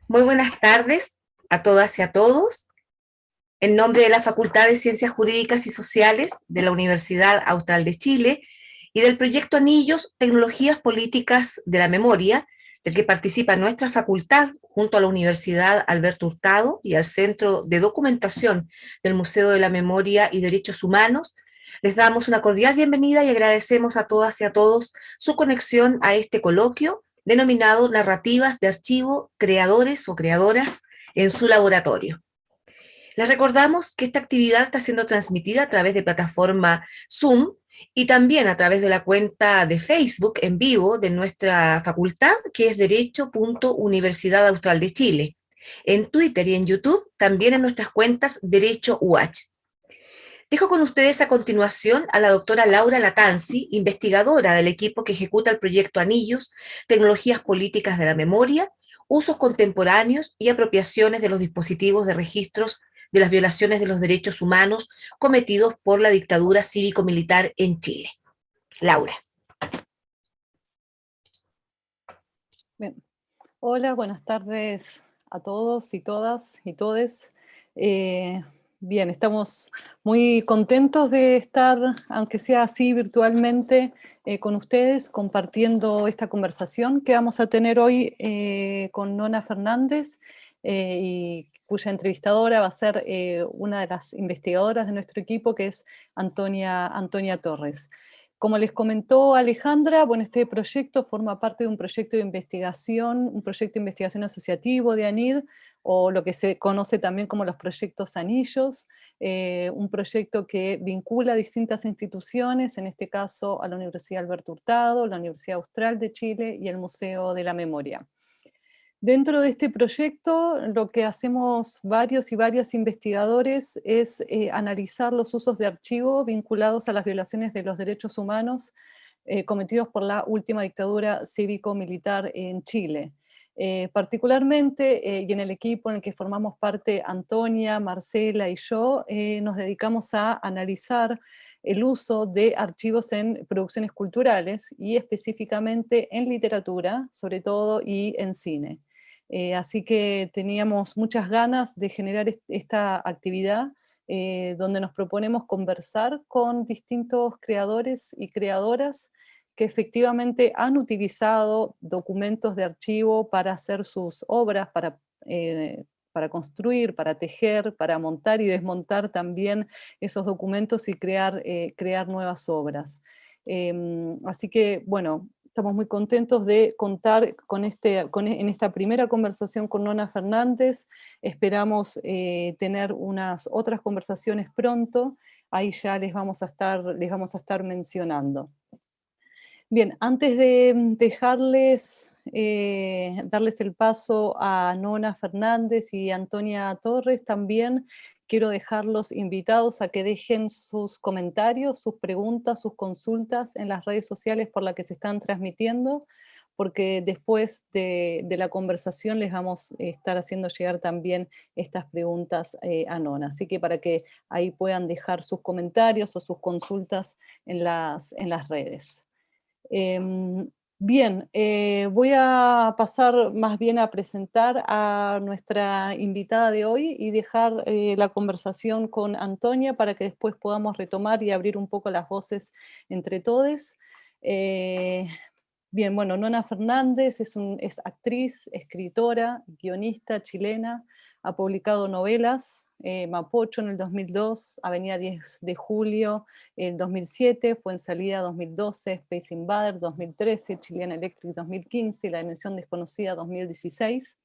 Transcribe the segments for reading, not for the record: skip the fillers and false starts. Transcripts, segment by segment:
Muy buenas tardes a todas y a todos. En nombre de la Facultad de Ciencias Jurídicas y Sociales de la Universidad Austral de Chile y del proyecto Anillos, Tecnologías Políticas de la Memoria, del que participa nuestra facultad junto a la Universidad Alberto Hurtado y al Centro de Documentación del Museo de la Memoria y Derechos Humanos, les damos una cordial bienvenida y agradecemos a todas y a todos su conexión a este coloquio denominado Narrativas de Archivo, Creadores o Creadoras en su Laboratorio. Les recordamos que esta actividad está siendo transmitida a través de plataforma Zoom y también a través de la cuenta de Facebook en vivo de nuestra facultad, que es Derecho.Universidad Austral de Chile. En Twitter y en YouTube, también en nuestras cuentas Derecho UH. Dejo con ustedes a continuación a la doctora Laura Latanzi, investigadora del equipo que ejecuta el proyecto Anillos, Tecnologías Políticas de la Memoria, Usos Contemporáneos y Apropiaciones de los Dispositivos de Registros de las Violaciones de los Derechos Humanos cometidos por la dictadura cívico-militar en Chile. Laura. Bien. Hola, buenas tardes a todos y todas y todes. Bien, estamos muy contentos de estar, aunque sea así virtualmente, con ustedes compartiendo esta conversación que vamos a tener hoy con Nona Fernández, y cuya entrevistadora va a ser una de las investigadoras de nuestro equipo, que es Antonia Torres. Como les comentó Alejandra, bueno, este proyecto forma parte de un proyecto de investigación, un proyecto de investigación asociativo de ANID, o lo que se conoce también como los proyectos Anillos, un proyecto que vincula a distintas instituciones, en este caso a la Universidad Alberto Hurtado, la Universidad Austral de Chile y el Museo de la Memoria. Dentro de este proyecto, lo que hacemos varios y varias investigadores es analizar los usos de archivo vinculados a las violaciones de los derechos humanos cometidos por la última dictadura cívico-militar en Chile. Particularmente, y en el equipo en el que formamos parte Antonia, Marcela y yo, nos dedicamos a analizar el uso de archivos en producciones culturales y específicamente en literatura, sobre todo, y en cine. Así que teníamos muchas ganas de generar esta actividad donde nos proponemos conversar con distintos creadores y creadoras que efectivamente han utilizado documentos de archivo para hacer sus obras, para construir, para tejer, para montar y desmontar también esos documentos y crear nuevas obras. Así que, bueno, estamos muy contentos de contar en esta primera conversación con Nona Fernández. Esperamos tener unas otras conversaciones pronto. Ahí ya les vamos a estar mencionando. Bien, antes de darles el paso a Nona Fernández y Antonia Torres, también quiero dejarlos invitados a que dejen sus comentarios, sus preguntas, sus consultas en las redes sociales por las que se están transmitiendo, porque después de la conversación les vamos a estar haciendo llegar también estas preguntas a Nona. Así que para que ahí puedan dejar sus comentarios o sus consultas en las redes. Bien, voy a pasar más bien a presentar a nuestra invitada de hoy y dejar la conversación con Antonia para que después podamos retomar y abrir un poco las voces entre todos. Bien, bueno, Nona Fernández es actriz, escritora, guionista chilena, ha publicado novelas, Mapocho en el 2002, Avenida 10 de Julio el 2007, Fuensalida 2012, Space Invader 2013, Chilean Electric 2015 y La Dimensión Desconocida 2016.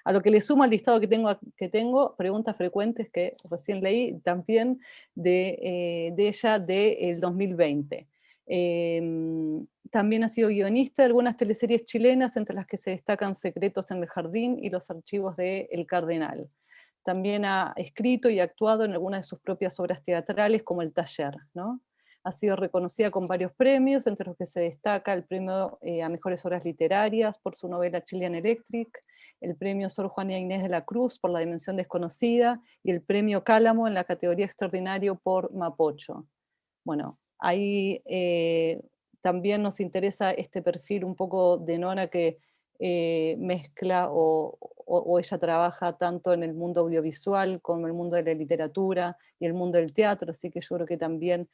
A lo que le sumo al listado que tengo preguntas frecuentes que recién leí, también de ella del 2020. También ha sido guionista de algunas teleseries chilenas, entre las que se destacan Secretos en el Jardín y Los Archivos de El Cardenal. También ha escrito y actuado en algunas de sus propias obras teatrales, como El Taller, ¿no? Ha sido reconocida con varios premios, entre los que se destaca el premio a Mejores Obras Literarias por su novela Chilean Electric, el premio Sor Juana Inés de la Cruz por La Dimensión Desconocida, y el premio Cálamo en la categoría Extraordinario por Mapocho. Bueno, ahí también nos interesa este perfil un poco de Nona que mezcla o ella trabaja tanto en el mundo audiovisual como en el mundo de la literatura y el mundo del teatro, así que yo creo que también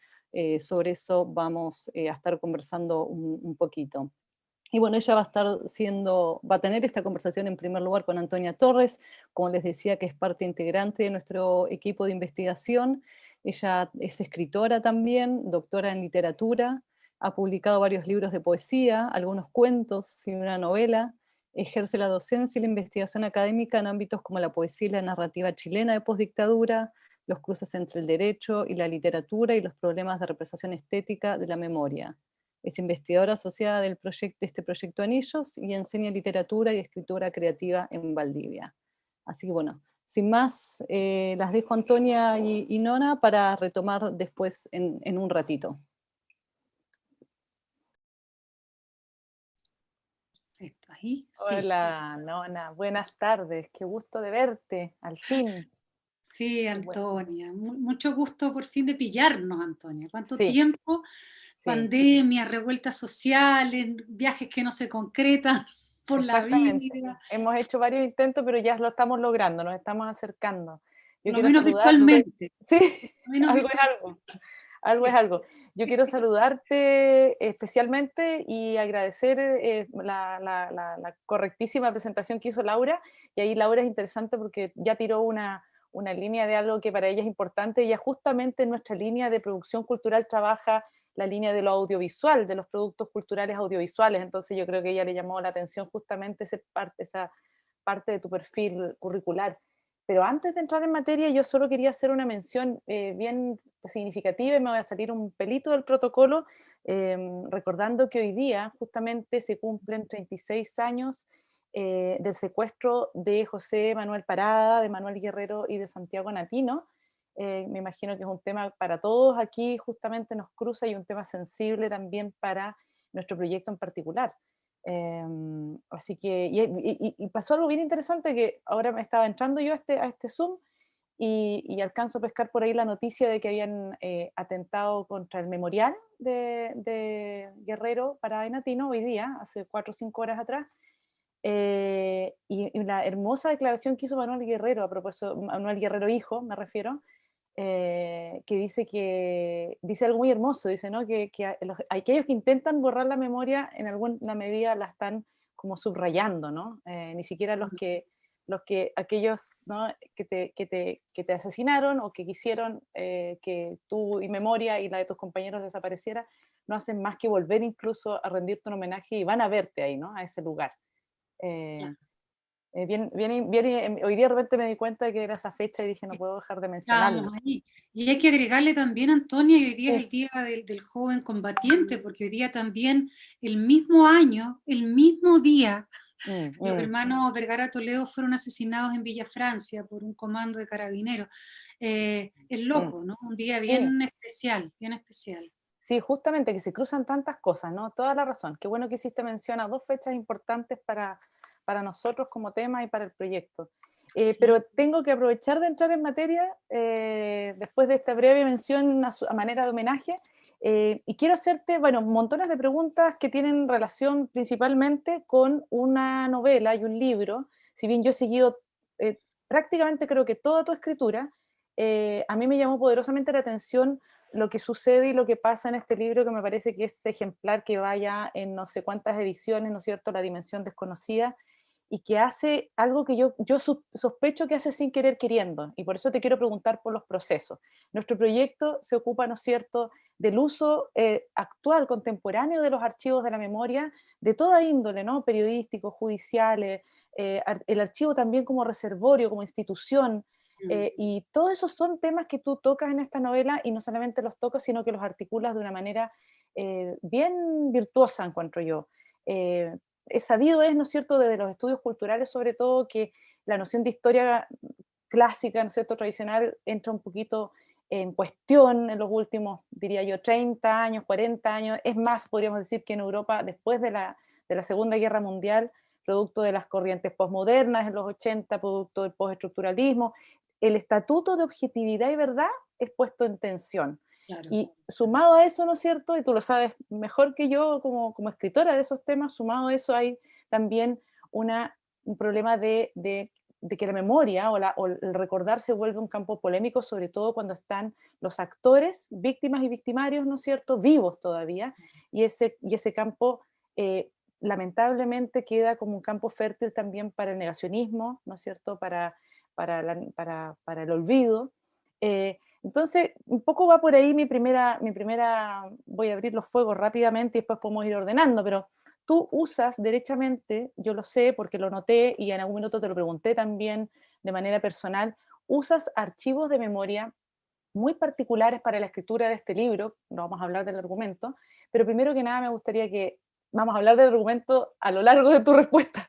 sobre eso vamos a estar conversando un poquito. Y bueno, ella va a tener esta conversación en primer lugar con Antonia Torres, como les decía, que es parte integrante de nuestro equipo de investigación. Ella es escritora también, doctora en literatura, ha publicado varios libros de poesía, algunos cuentos y una novela. Ejerce la docencia y la investigación académica en ámbitos como la poesía y la narrativa chilena de postdictadura, los cruces entre el derecho y la literatura y los problemas de representación estética de la memoria. Es investigadora asociada de este proyecto Anillos y enseña literatura y escritura creativa en Valdivia. Así que bueno, sin más, las dejo a Antonia y Nona para retomar después en un ratito. Perfecto, ahí sí. Hola, Nona, buenas tardes, qué gusto de verte, al fin. Sí, Antonia, mucho gusto por fin de pillarnos, Antonia. ¿Cuánto Sí, tiempo? sí, Pandemia, revueltas sociales, viajes que no se concretan por la exactamente. vida, Hemos hecho varios intentos, pero ya lo estamos logrando, nos estamos acercando. por Yo lo quiero menos saludarte. virtualmente. Sí, Por lo menos algo es virtual. algo. Algo es algo. Yo quiero saludarte especialmente y agradecer la correctísima presentación que hizo Laura. Y ahí Laura es interesante porque ya tiró una línea de algo que para ella es importante. Ella justamente en nuestra línea de producción cultural trabaja la línea de lo audiovisual, de los productos culturales audiovisuales. Entonces yo creo que ella le llamó la atención justamente esa parte de tu perfil curricular. Pero antes de entrar en materia, yo solo quería hacer una mención bien significativa y me voy a salir un pelito del protocolo, recordando que hoy día justamente se cumplen 36 años del secuestro de José Manuel Parada, de Manuel Guerrero y de Santiago Natino. Me imagino que es un tema para todos aquí, justamente nos cruza y un tema sensible también para nuestro proyecto en particular. Así que, y pasó algo bien interesante que ahora me estaba entrando yo a este Zoom y alcanzo a pescar por ahí la noticia de que habían atentado contra el memorial de Guerrero para Enatino hoy día, hace 4 o 5 horas atrás, y la hermosa declaración que hizo Manuel Guerrero, a propósito, Manuel Guerrero hijo, me refiero, dice algo muy hermoso, dice, ¿no? Que aquellos que intentan borrar la memoria en alguna medida la están como subrayando, ¿no? Ni siquiera aquellos, ¿no? que te asesinaron o que quisieron que tu memoria y la de tus compañeros desapareciera, no hacen más que volver incluso a rendirte un homenaje y van a verte ahí, ¿no? A ese lugar. Claro. Hoy día de repente me di cuenta de que era esa fecha y dije, no puedo dejar de mencionarlo. Estábamos ahí. Y hay que agregarle también, Antonia, y hoy día es Sí. el día del joven combatiente, porque hoy día también, el mismo año, el mismo día, los hermanos Vergara Toledo fueron asesinados en Villa Francia por un comando de carabineros. Es loco, ¿no? Un día Sí. bien especial, bien especial. Sí, justamente que se cruzan tantas cosas, ¿no? Toda la razón. Qué bueno que hiciste mención a 2 fechas importantes para nosotros como tema y para el proyecto. Sí. Pero tengo que aprovechar de entrar en materia después de esta breve mención a manera de homenaje y quiero hacerte, bueno, montones de preguntas que tienen relación principalmente con una novela y un libro. Si bien yo he seguido prácticamente creo que toda tu escritura, a mí me llamó poderosamente la atención lo que sucede y lo que pasa en este libro, que me parece que es ejemplar, que vaya en no sé cuántas ediciones, ¿no es cierto?, La dimensión desconocida, y que hace algo que yo sospecho que hace sin querer queriendo, y por eso te quiero preguntar por los procesos. Nuestro proyecto se ocupa, ¿no es cierto?, del uso actual, contemporáneo de los archivos de la memoria, de toda índole, ¿no?, periodísticos, judiciales, el archivo también como reservorio, como institución, y todos esos son temas que tú tocas en esta novela y no solamente los tocas, sino que los articulas de una manera bien virtuosa, encuentro yo. Es sabido, ¿no es cierto?, desde los estudios culturales sobre todo, que la noción de historia clásica, ¿no es cierto?, tradicional, entra un poquito en cuestión en los últimos, diría yo, 30 años, 40 años. Es más, podríamos decir que en Europa, después de la Segunda Guerra Mundial, producto de las corrientes postmodernas en los 80, producto del postestructuralismo, el estatuto de objetividad y verdad es puesto en tensión. Claro. Y sumado a eso, ¿no es cierto? Y tú lo sabes mejor que yo como escritora de esos temas, sumado a eso hay también un problema de que la memoria o el recordar se vuelve un campo polémico, sobre todo cuando están los actores, víctimas y victimarios, ¿no es cierto?, vivos todavía, y ese campo lamentablemente queda como un campo fértil también para el negacionismo, ¿no es cierto?, para el olvido. Entonces, un poco va por ahí mi primera, voy a abrir los fuegos rápidamente y después podemos ir ordenando, pero tú usas derechamente, yo lo sé porque lo noté y en algún minuto te lo pregunté también de manera personal, usas archivos de memoria muy particulares para la escritura de este libro, no vamos a hablar del argumento, pero primero que nada me gustaría que, vamos a hablar del argumento a lo largo de tu respuesta,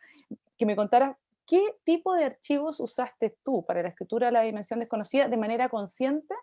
que me contaras qué tipo de archivos usaste tú para la escritura de La Dimensión Desconocida de manera consciente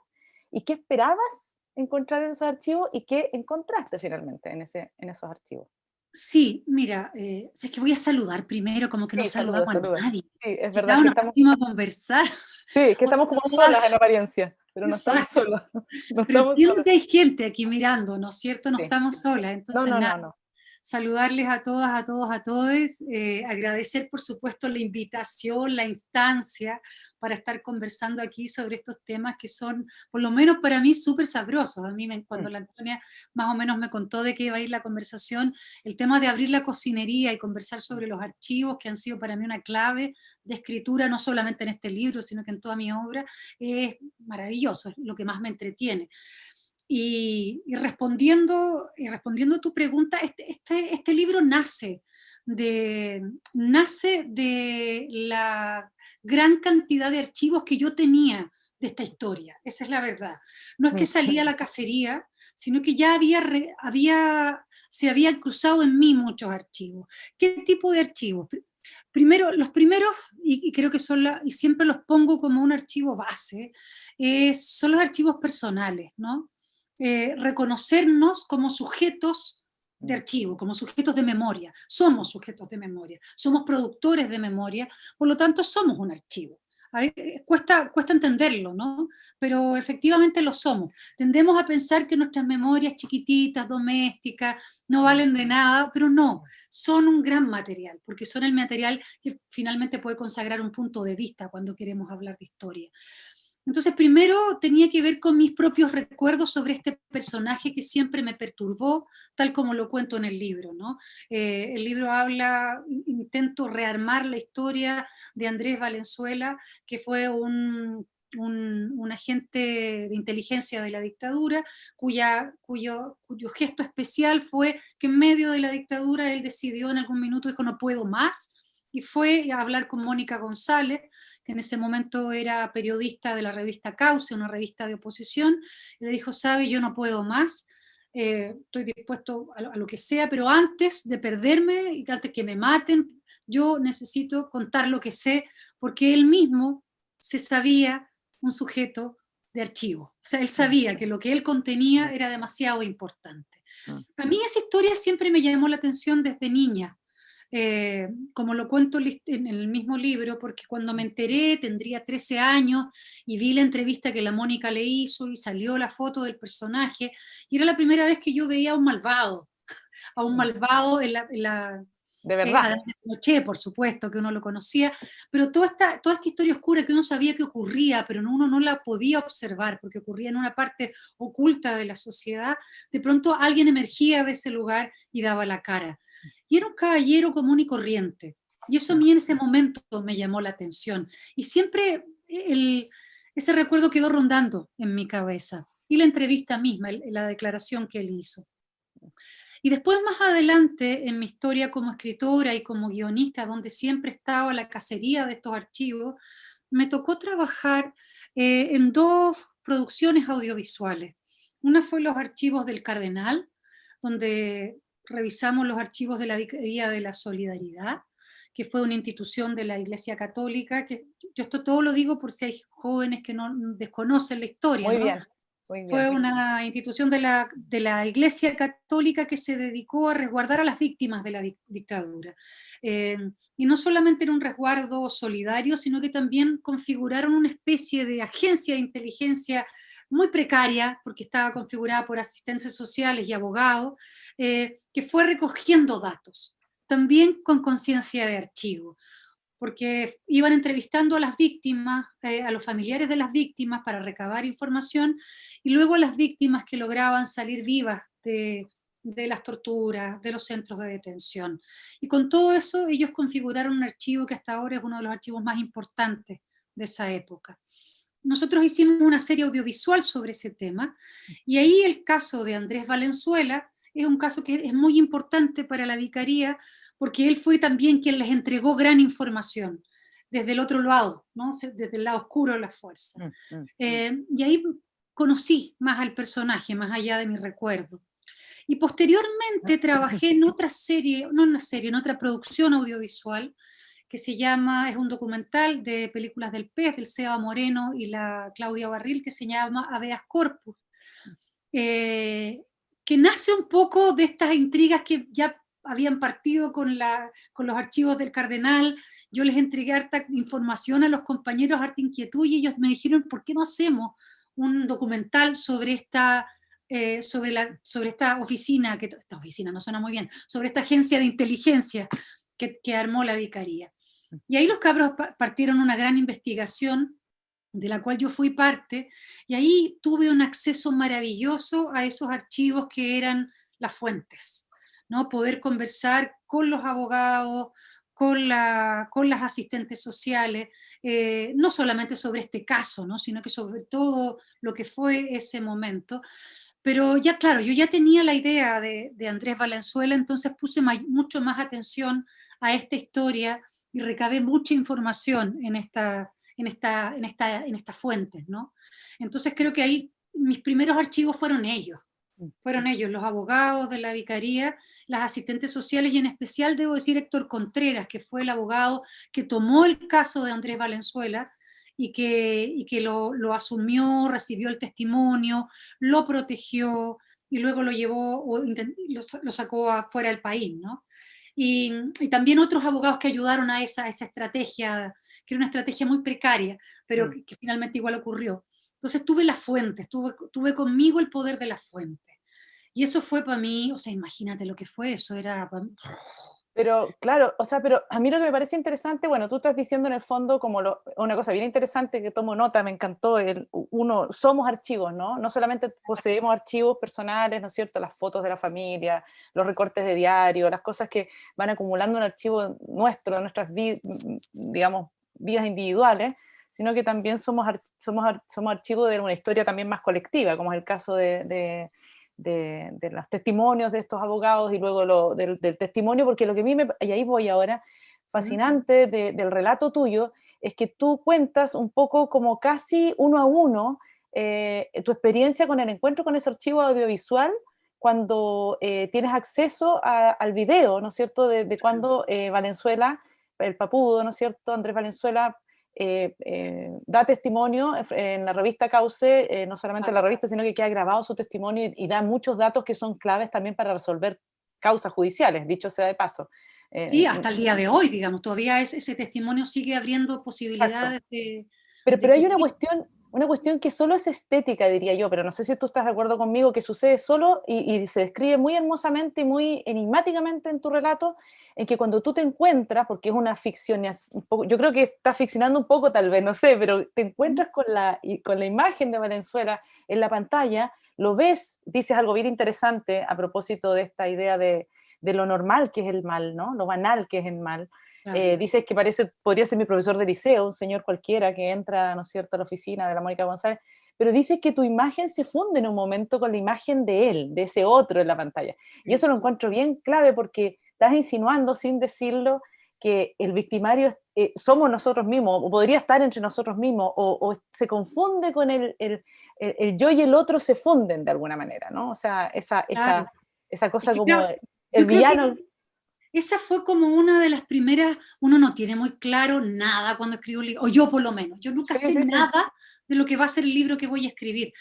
y qué esperabas encontrar en esos archivos y qué encontraste finalmente en esos archivos. Sí, mira, es que voy a saludar primero, como que no Sí, saluda, saludamos a saluda. nadie. Sí, es verdad Llegamos, que nos estamos, pusimos a conversar. sí, es que Hola estamos a como solas todas. en apariencia, pero no estamos Exacto. solas, no Pero estamos entiendo solas. que hay gente aquí mirando, ¿no es cierto? No Sí. estamos solas. No, Entonces, no, nada, no, no. saludarles a todas, a todos, a todes, agradecer por supuesto la invitación, la instancia para estar conversando aquí sobre estos temas que son, por lo menos para mí, súper sabrosos. A mí, cuando la Antonia más o menos me contó de qué iba a ir la conversación, el tema de abrir la cocinería y conversar sobre los archivos, que han sido para mí una clave de escritura, no solamente en este libro, sino que en toda mi obra, es maravilloso, es lo que más me entretiene. Y respondiendo a tu pregunta, este libro nace de la gran cantidad de archivos que yo tenía de esta historia, esa es la verdad. No es que salía a la cacería, sino que ya se habían cruzado en mí muchos archivos. ¿Qué tipo de archivos? Primero, los primeros, y creo que y siempre los pongo como un archivo base, son los archivos personales, ¿no? Reconocernos como sujetos de archivo, como sujetos de memoria. Somos sujetos de memoria, somos productores de memoria, por lo tanto somos un archivo. A ver, cuesta entenderlo, ¿no? Pero efectivamente lo somos. Tendemos a pensar que nuestras memorias chiquititas, domésticas, no valen de nada, pero no, son un gran material, porque son el material que finalmente puede consagrar un punto de vista cuando queremos hablar de historia. Entonces, primero tenía que ver con mis propios recuerdos sobre este personaje que siempre me perturbó, tal como lo cuento en el libro, ¿no? El libro intento rearmar la historia de Andrés Valenzuela, que fue un agente de inteligencia de la dictadura, cuyo gesto especial fue que en medio de la dictadura él decidió en algún minuto, dijo, no puedo más, y fue a hablar con Mónica González, que en ese momento era periodista de la revista Cauce, una revista de oposición, y le dijo, sabe, yo no puedo más, estoy dispuesto a lo que sea, pero antes de perderme y antes que me maten, yo necesito contar lo que sé, porque él mismo se sabía un sujeto de archivo. O sea, él sabía que lo que él contenía era demasiado importante. A mí esa historia siempre me llamó la atención desde niña, como lo cuento en el mismo libro, porque cuando me enteré, tendría 13 años, y vi la entrevista que la Mónica le hizo, y salió la foto del personaje, y era la primera vez que yo veía a un malvado De verdad. Adán de Pinochet, por supuesto, que uno lo conocía, pero toda esta historia oscura que uno sabía que ocurría, pero uno no la podía observar, porque ocurría en una parte oculta de la sociedad, de pronto alguien emergía de ese lugar y daba la cara. Y era un caballero común y corriente. Y eso a mí en ese momento me llamó la atención. Y siempre ese recuerdo quedó rondando en mi cabeza. Y la entrevista misma, la declaración que él hizo. Y después, más adelante, en mi historia como escritora y como guionista, donde siempre estaba la cacería de estos archivos, me tocó trabajar en dos producciones audiovisuales. Una fue los archivos del Cardenal, donde revisamos los archivos de la Vicaría de la Solidaridad, que fue una institución de la Iglesia Católica, que yo esto todo lo digo por si hay jóvenes que no desconocen la historia, Muy ¿no? bien, muy bien. Fue una institución de la Iglesia Católica que se dedicó a resguardar a las víctimas de la dictadura. Y no solamente era un resguardo solidario, sino que también configuraron una especie de agencia de inteligencia muy precaria, porque estaba configurada por asistentes sociales y abogados, que fue recogiendo datos. también con conciencia de archivo, porque iban entrevistando a las víctimas, a los familiares de las víctimas para recabar información, y luego a las víctimas que lograban salir vivas de las torturas, de los centros de detención. Y con todo eso ellos configuraron un archivo que hasta ahora es uno de los archivos más importantes de esa época. Nosotros hicimos una serie audiovisual sobre ese tema, y ahí el caso de Andrés Valenzuela es un caso que es muy importante para la Vicaría, porque él fue también quien les entregó gran información, desde el otro lado, ¿no? Desde el lado oscuro de la fuerza. Y ahí conocí más al personaje, más allá de mi recuerdo. Y posteriormente trabajé en otra serie, no en una serie, en otra producción audiovisual, que se llama, es un documental de películas del PES, del Seba Moreno y la Claudia Barril, que se llama Habeas Corpus, que nace un poco de estas intrigas que ya habían partido con los archivos del Cardenal. Yo les entregué harta información a los compañeros, harta inquietud, y ellos me dijeron, ¿por qué no hacemos un documental sobre esta oficina, esta oficina no suena muy bien, sobre esta agencia de inteligencia que armó la Vicaría? Y ahí los cabros partieron una gran investigación, de la cual yo fui parte, y ahí tuve un acceso maravilloso a esos archivos que eran las fuentes, ¿no? Poder conversar con los abogados, con las asistentes sociales, no solamente sobre este caso, ¿no? Sino que sobre todo lo que fue ese momento. Pero ya, claro, yo ya tenía la idea de Andrés Valenzuela, entonces puse mucho más atención a esta historia y recabé mucha información en estas fuentes, ¿no? Entonces creo que ahí mis primeros archivos fueron ellos, los abogados de la Vicaría, las asistentes sociales, y en especial debo decir Héctor Contreras, que fue el abogado que tomó el caso de Andrés Valenzuela y que lo asumió, recibió el testimonio, lo protegió y luego lo llevó, lo sacó afuera del país, ¿no? Y también otros abogados que ayudaron a esa estrategia, que era una estrategia muy precaria, pero que finalmente igual ocurrió. Entonces tuve las fuentes, tuve conmigo el poder de las fuentes. Y eso fue para mí, o sea, imagínate lo que fue, eso era para mí. Pero claro, o sea, pero a mí lo que me parece interesante, bueno, tú estás diciendo en el fondo como una cosa bien interesante que tomo nota, me encantó, somos archivos, ¿no? No solamente poseemos archivos personales, ¿no es cierto? Las fotos de la familia, los recortes de diario, las cosas que van acumulando un archivo nuestro, de nuestras digamos, vidas individuales, sino que también somos archivos de una historia también más colectiva, como es el caso de los testimonios de estos abogados y luego del testimonio, porque lo que a mí y ahí voy ahora, fascinante del relato tuyo, es que tú cuentas un poco como casi uno a uno tu experiencia con el encuentro con ese archivo audiovisual cuando tienes acceso al video, ¿no es cierto?, de cuando Valenzuela, el papudo, ¿no es cierto?, Andrés Valenzuela, da testimonio en la revista Cauce, no solamente en la revista, sino que queda grabado su testimonio y da muchos datos que son claves también para resolver causas judiciales, dicho sea de paso. Sí, hasta el día de hoy, digamos, todavía ese testimonio sigue abriendo posibilidades pero hay una cuestión que solo es estética, diría yo, pero no sé si tú estás de acuerdo conmigo, que sucede solo y se describe muy hermosamente y muy enigmáticamente en tu relato, en que cuando tú te encuentras, porque es una ficción, yo creo que estás ficcionando un poco tal vez, no sé, pero te encuentras con la imagen de Valenzuela en la pantalla, lo ves, dices algo bien interesante a propósito de esta idea de lo normal que es el mal, ¿no? Lo banal que es el mal. Dices que podría ser mi profesor de liceo, un señor cualquiera que entra, ¿no es cierto?, a la oficina de la Mónica González, pero dices que tu imagen se funde en un momento con la imagen de él, de ese otro en la pantalla. Y eso lo encuentro bien clave porque estás insinuando, sin decirlo, que el victimario somos nosotros mismos, o podría estar entre nosotros mismos, o se confunde con el yo y el otro se funden de alguna manera, ¿no? O sea, esa cosa como el villano... Esa fue como una de las primeras, uno no tiene muy claro nada cuando escribe un libro, o yo por lo menos, yo nunca sé nada de lo que va a ser el libro que voy a escribir,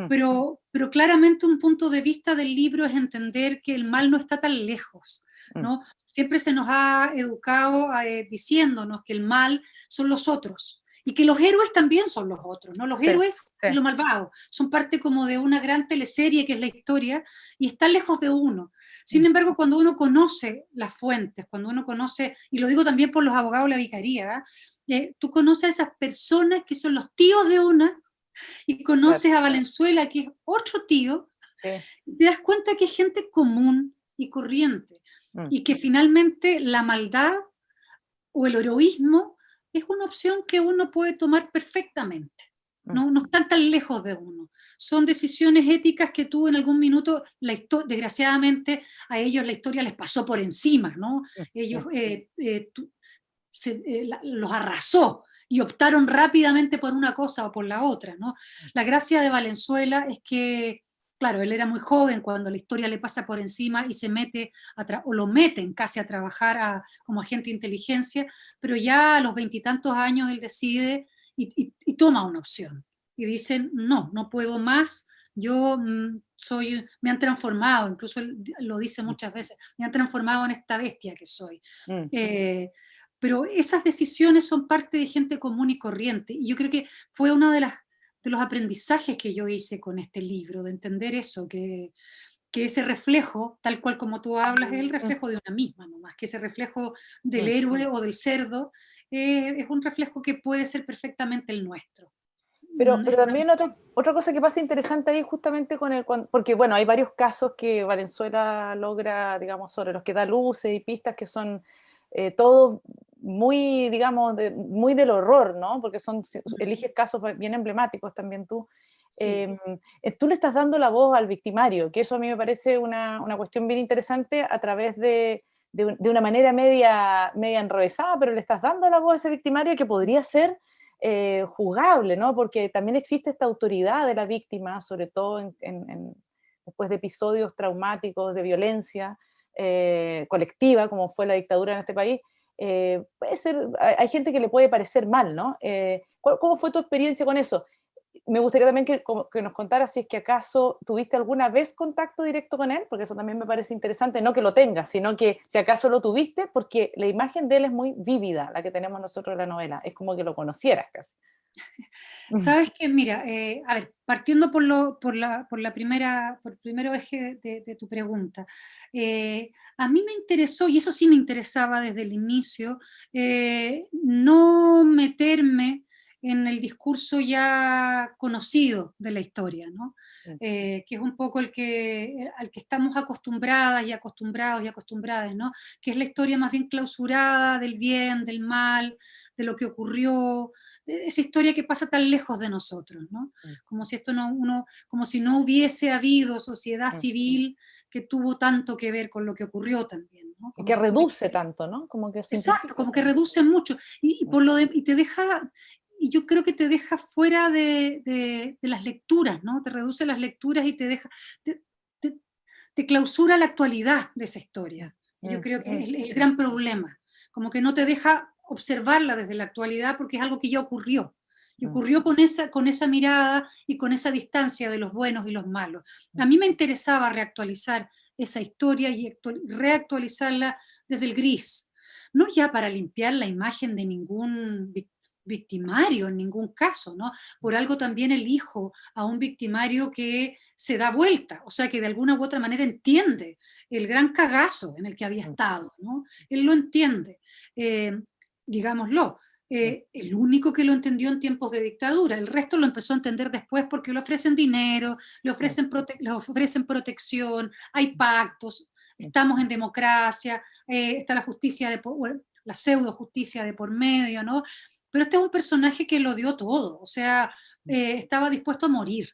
pero claramente un punto de vista del libro es entender que el mal no está tan lejos, ¿no? Siempre se nos ha educado diciéndonos que el mal son los otros, y que los héroes también son los otros, ¿no? Los Sí, héroes sí. y los malvados son parte como de una gran teleserie que es la historia y están lejos de uno. Sin embargo, cuando uno conoce las fuentes, cuando uno conoce, y lo digo también por los abogados de la vicaría, tú conoces a esas personas que son los tíos de una y conoces Claro. a Valenzuela, que es otro tío, Sí. y te das cuenta que es gente común y corriente, y que finalmente la maldad o el heroísmo es una opción que uno puede tomar perfectamente. No, no están tan lejos de uno. Son decisiones éticas que tú en algún minuto, desgraciadamente, a ellos la historia les pasó por encima, ¿no? Ellos los arrasó y optaron rápidamente por una cosa o por la otra, ¿no? La gracia de Valenzuela es que, claro, él era muy joven cuando la historia le pasa por encima y se mete, o lo meten casi a trabajar como agente de inteligencia, pero ya a los 20 y tantos años él decide y toma una opción. Y dicen, no, no puedo más, yo me han transformado, incluso él lo dice muchas veces, me han transformado en esta bestia que soy. Pero esas decisiones son parte de gente común y corriente, y yo creo que fue uno de los aprendizajes que yo hice con este libro, de entender eso, que ese reflejo, tal cual como tú hablas, es el reflejo de una misma nomás, que ese reflejo del héroe o del cerdo es un reflejo que puede ser perfectamente el nuestro. Pero también otra cosa que pasa interesante ahí justamente porque bueno, hay varios casos que Valenzuela logra, digamos, sobre los que da luces y pistas que son todos muy, digamos, muy del horror, ¿no? Porque eliges casos bien emblemáticos también tú. Sí. Tú le estás dando la voz al victimario, que eso a mí me parece una cuestión bien interesante a través de una manera media enrevesada, pero le estás dando la voz a ese victimario que podría ser juzgable, ¿no? Porque también existe esta autoridad de la víctima, sobre todo después de episodios traumáticos de violencia colectiva, como fue la dictadura en este país. Puede ser, hay gente que le puede parecer mal, ¿no? ¿Cómo fue tu experiencia con eso? Me gustaría también que nos contaras si es que acaso tuviste alguna vez contacto directo con él, porque eso también me parece interesante, no que lo tengas, sino que si acaso lo tuviste, porque la imagen de él es muy vívida, la que tenemos nosotros en la novela, es como que lo conocieras casi. Sabes que, mira, a ver, partiendo por el primero eje de tu pregunta, a mí me interesó, y eso sí me interesaba desde el inicio, no meterme en el discurso ya conocido de la historia, ¿no? Que es un poco al que estamos acostumbradas y acostumbrados y acostumbradas, ¿no? Que es la historia más bien clausurada del bien, del mal, de lo que ocurrió, esa historia que pasa tan lejos de nosotros, ¿no? Como si como si no hubiese habido sociedad civil que tuvo tanto que ver con lo que ocurrió también, ¿no? Y que reduce tanto, ¿no? Como que Exacto, como que reduce mucho, y te deja, y yo creo que te deja fuera de las lecturas, ¿no? Te reduce las lecturas y te, te- te clausura la actualidad de esa historia. Y yo creo que es el gran problema, como que no te deja observarla desde la actualidad porque es algo que ya ocurrió. Y ocurrió con esa mirada y con esa distancia de los buenos y los malos. A mí me interesaba reactualizar esa historia y reactualizarla desde el gris, no ya para limpiar la imagen de ningún victimario en ningún caso, ¿no? Por algo también elijo a un victimario que se da vuelta, o sea, que de alguna u otra manera entiende el gran cagazo en el que había estado, ¿no? Él lo entiende, digámoslo. El único que lo entendió en tiempos de dictadura, el resto lo empezó a entender después porque le ofrecen dinero, le ofrecen protección, hay pactos, estamos en democracia, está la justicia la pseudo justicia de por medio, ¿no? Pero este es un personaje que lo dio todo, o sea, estaba dispuesto a morir.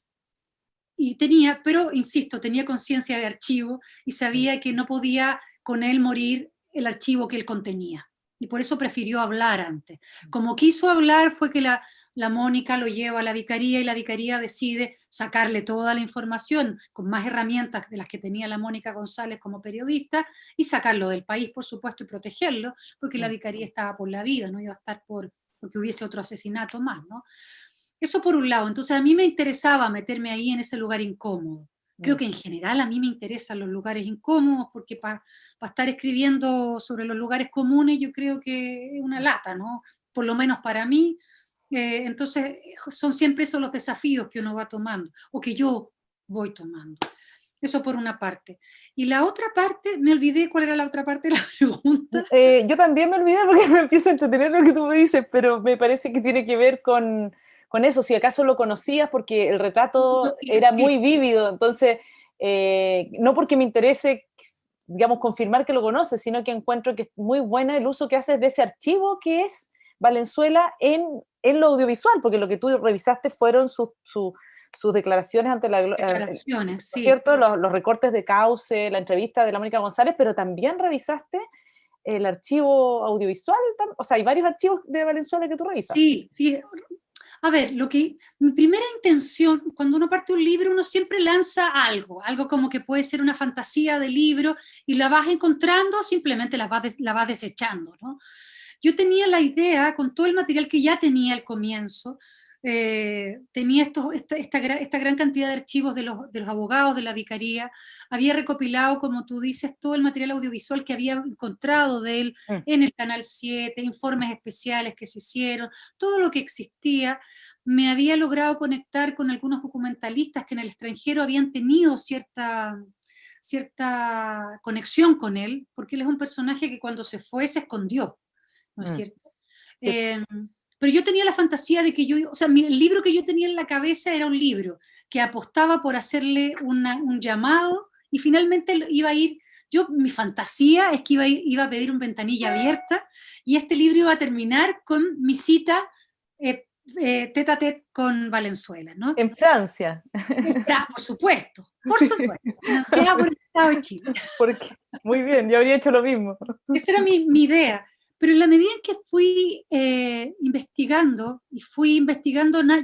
Pero insisto, tenía conciencia de archivo y sabía que no podía con él morir el archivo que él contenía. Y por eso prefirió hablar antes. Como quiso hablar fue que la Mónica lo lleva a la vicaría y la vicaría decide sacarle toda la información con más herramientas de las que tenía la Mónica González como periodista y sacarlo del país, por supuesto, y protegerlo, porque la vicaría estaba por la vida, no iba a estar porque hubiese otro asesinato más, ¿no? Eso por un lado. Entonces a mí me interesaba meterme ahí en ese lugar incómodo. Creo que en general a mí me interesan los lugares incómodos porque para estar escribiendo sobre los lugares comunes yo creo que es una lata, ¿no? Por lo menos para mí, Entonces, son siempre esos los desafíos que uno va tomando, o que yo voy tomando. Eso por una parte. Y la otra parte, me olvidé cuál era la otra parte de la pregunta. Yo también me olvidé porque me empiezo a entretener lo que tú me dices, pero me parece que tiene que ver con eso, si acaso lo conocías, porque el retrato era Sí, muy vívido, entonces, no porque me interese, digamos, confirmar que lo conoces, sino que encuentro que es muy buena el uso que haces de ese archivo que es Valenzuela en lo audiovisual, porque lo que tú revisaste fueron sus declaraciones ante la... declaraciones, sí. ¿Cierto? Los recortes de cauce, la entrevista de la Mónica González, pero también revisaste el archivo audiovisual, o sea, hay varios archivos de Valenzuela que tú revisas. Sí, sí. A ver, mi primera intención, cuando uno parte un libro, uno siempre lanza algo como que puede ser una fantasía de libro, y la vas encontrando, simplemente la vas desechando, ¿no? Yo tenía la idea, con todo el material que ya tenía al comienzo, tenía esta gran cantidad de archivos de los abogados de la vicaría, había recopilado, como tú dices, todo el material audiovisual que había encontrado de él en el Canal 7, informes especiales que se hicieron, todo lo que existía. Me había logrado conectar con algunos documentalistas que en el extranjero habían tenido cierta conexión con él, porque él es un personaje que cuando se fue se escondió, ¿no es cierto? Sí. Pero yo tenía la fantasía de que el libro que yo tenía en la cabeza era un libro que apostaba por hacerle un llamado, y finalmente iba a ir, mi fantasía es que iba a pedir un ventanilla abierta, y este libro iba a terminar con mi cita tete a tete con Valenzuela, ¿no? En Francia. Por supuesto, financiada por el Estado de Chile. Porque, muy bien, yo habría hecho lo mismo. Esa era mi idea. Pero en la medida en que fui investigando,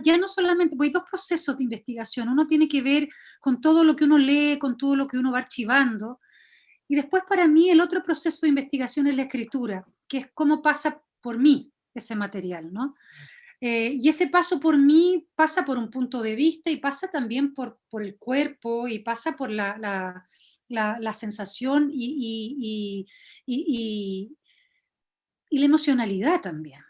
ya no solamente, porque hay dos procesos de investigación. Uno tiene que ver con todo lo que uno lee, con todo lo que uno va archivando. Y después, para mí, el otro proceso de investigación es la escritura, que es cómo pasa por mí ese material, ¿no? Y ese paso por mí pasa por un punto de vista, y pasa también por el cuerpo, y pasa por la sensación y la emocionalidad también.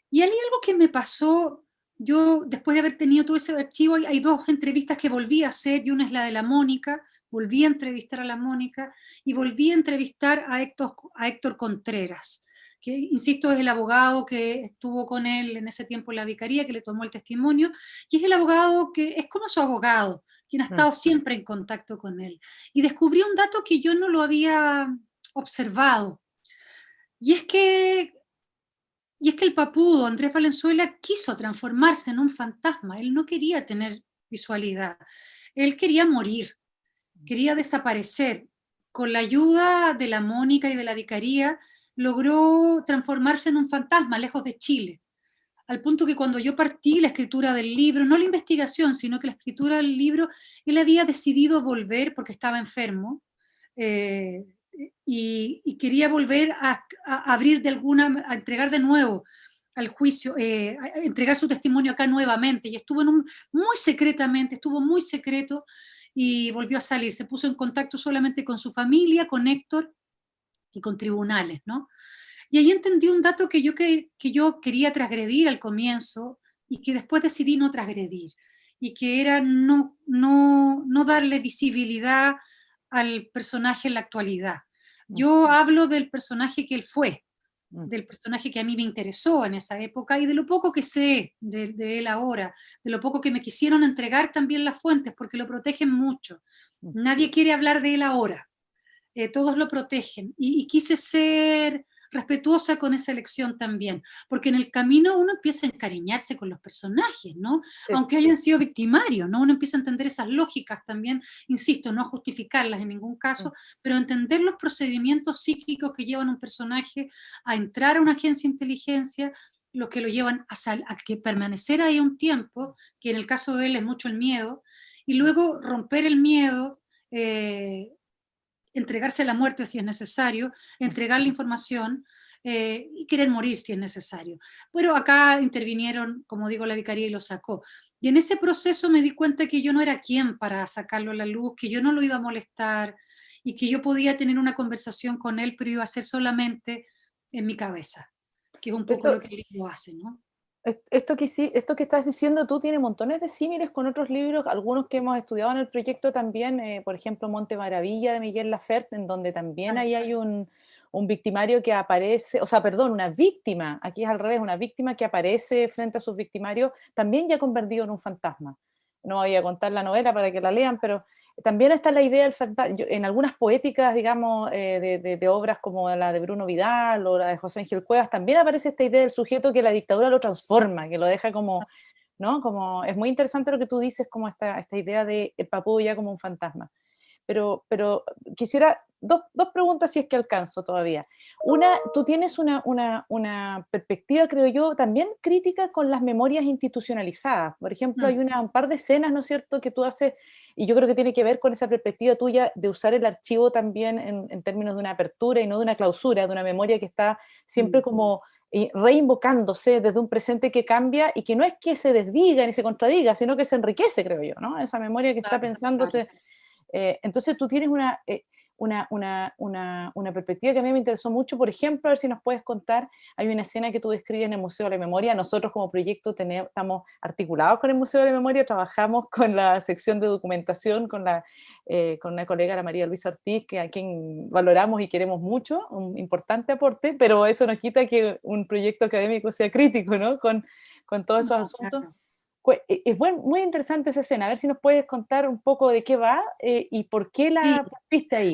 Y hay algo que me pasó, yo después de haber tenido todo ese archivo, hay dos entrevistas que volví a hacer, y una es la de la Mónica, volví a entrevistar a la Mónica, y volví a entrevistar a Héctor Contreras, que, insisto, es el abogado que estuvo con él en ese tiempo en la vicaría, que le tomó el testimonio, y es el abogado que es como su abogado, quien ha estado siempre en contacto con él. Y descubrí un dato que yo no lo había observado, y es que el papudo Andrés Valenzuela quiso transformarse en un fantasma. Él no quería tener visualidad, él quería morir, quería desaparecer. Con la ayuda de la Mónica y de la vicaría, logró transformarse en un fantasma lejos de Chile, al punto que cuando yo partí la escritura del libro, no la investigación, sino que la escritura del libro, él había decidido volver porque estaba enfermo, eh, y quería volver a abrir a entregar de nuevo al juicio, a entregar su testimonio acá nuevamente, y estuvo muy secretamente, estuvo muy secreto, y volvió a salir, se puso en contacto solamente con su familia, con Héctor y con tribunales, ¿no? Y ahí entendí un dato que yo quería transgredir al comienzo, y que después decidí no transgredir, y que era no darle visibilidad al personaje en la actualidad. Yo hablo del personaje que él fue, del personaje que a mí me interesó en esa época, y de lo poco que sé de él ahora, de lo poco que me quisieron entregar también las fuentes, porque lo protegen mucho. Nadie quiere hablar de él ahora, todos lo protegen, y quise ser respetuosa con esa elección también, porque en el camino uno empieza a encariñarse con los personajes, ¿no? Sí. Aunque hayan sido victimarios, ¿no? Uno empieza a entender esas lógicas también, insisto, no justificarlas en ningún caso, pero entender los procedimientos psíquicos que llevan a un personaje a entrar a una agencia de inteligencia, los que lo llevan a que permanecer ahí un tiempo, que en el caso de él es mucho el miedo, y luego romper el miedo, entregarse a la muerte si es necesario, entregar la información, y querer morir si es necesario. Pero acá intervinieron, como digo, la vicaría, y lo sacó. Y en ese proceso me di cuenta que yo no era quien para sacarlo a la luz, que yo no lo iba a molestar, y que yo podía tener una conversación con él, pero iba a ser solamente en mi cabeza, que es un poco Esto, lo que el libro hace, ¿no? Esto que estás diciendo tú tiene montones de símiles con otros libros, algunos que hemos estudiado en el proyecto también, por ejemplo, Monte Maravilla de Miguel Laferte, en donde también ahí hay un victimario que aparece, o sea, perdón, una víctima, aquí es al revés, una víctima que aparece frente a sus victimarios, también ya convertido en un fantasma. No voy a contar la novela para que la lean, pero también está la idea del fantasma, en algunas poéticas, digamos, de obras como la de Bruno Vidal o la de José Ángel Cuevas, también aparece esta idea del sujeto que la dictadura lo transforma, que lo deja como, ¿no? Como, es muy interesante lo que tú dices, como esta idea de el Papú ya como un fantasma. Pero quisiera dos preguntas si es que alcanzo todavía. Una, tú tienes una perspectiva, creo yo, también crítica con las memorias institucionalizadas. Por ejemplo, hay un par de escenas, ¿no es cierto?, que tú haces, y yo creo que tiene que ver con esa perspectiva tuya de usar el archivo también en términos de una apertura y no de una clausura, de una memoria que está siempre como reinvocándose desde un presente que cambia y que no es que se desdiga ni se contradiga, sino que se enriquece, creo yo, ¿no? Esa memoria que está pensándose. Entonces tú tienes una perspectiva que a mí me interesó mucho. Por ejemplo, a ver si nos puedes contar, hay una escena que tú describes en el Museo de la Memoria. Nosotros como proyecto estamos articulados con el Museo de la Memoria, trabajamos con la sección de documentación, con una colega, la María Luisa Ortiz, a quien valoramos y queremos mucho, un importante aporte, pero eso no quita que un proyecto académico sea crítico, ¿no? Con todos esos asuntos. Claro. Es muy interesante esa escena, a ver si nos puedes contar un poco de qué va y por qué Sí. la pusiste ahí,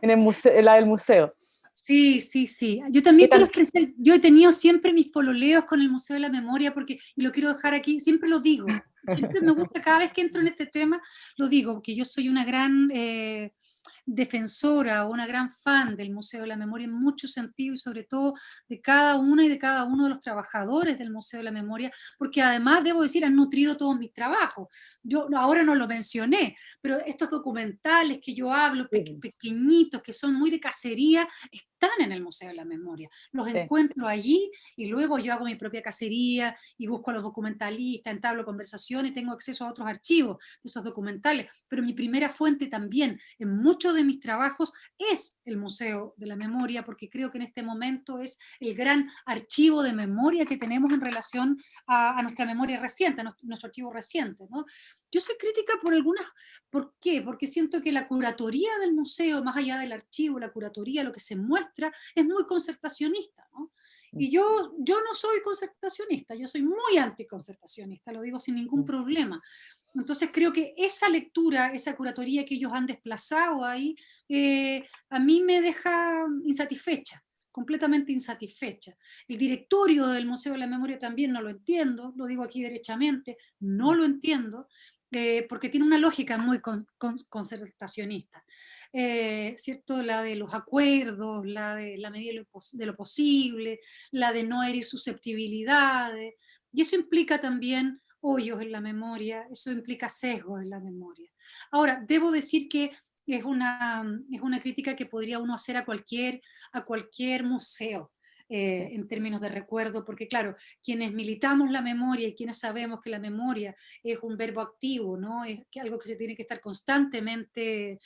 en el museo, en la del museo. Sí, sí, sí. Yo ¿Qué también quiero tan? expresar, yo he tenido siempre mis pololeos con el Museo de la Memoria, porque, y lo quiero dejar aquí, siempre lo digo, siempre me gusta, cada vez que entro en este tema, lo digo, porque yo soy una gran defensora o una gran fan del Museo de la Memoria en muchos sentidos y sobre todo de cada una y de cada uno de los trabajadores del Museo de la Memoria, porque además, debo decir, han nutrido todos mis trabajos. Yo ahora no lo mencioné, pero estos documentales que yo hablo, pequeñitos, que son muy de cacería, están en el Museo de la Memoria. Los Sí, encuentro allí y luego yo hago mi propia cacería y busco a los documentalistas, entablo conversaciones, tengo acceso a otros archivos de esos documentales, pero mi primera fuente también en muchos de mis trabajos es el Museo de la Memoria, porque creo que en este momento es el gran archivo de memoria que tenemos en relación a nuestra memoria reciente, a nuestro archivo reciente, ¿no? Yo soy crítica por algunas. ¿Por qué? Porque siento que la curatoría del museo, más allá del archivo, la curatoría, lo que se muestra, es muy concertacionista, ¿no? Y yo no soy concertacionista, yo soy muy anticoncertacionista, lo digo sin ningún problema. Entonces creo que esa lectura, esa curatoría que ellos han desplazado ahí, a mí me deja insatisfecha, completamente insatisfecha. El directorio del Museo de la Memoria también no lo entiendo, lo digo aquí derechamente, no lo entiendo, porque tiene una lógica muy concertacionista. ¿Cierto? La de los acuerdos, la de la medida de lo posible, la de no herir susceptibilidades, y eso implica también hoyos en la memoria, eso implica sesgos en la memoria. Ahora, debo decir que es una crítica que podría uno hacer a cualquier museo. sí. En términos de recuerdo, porque claro, quienes militamos la memoria y quienes sabemos que la memoria es un verbo activo, ¿no? Es algo que se tiene que estar constantemente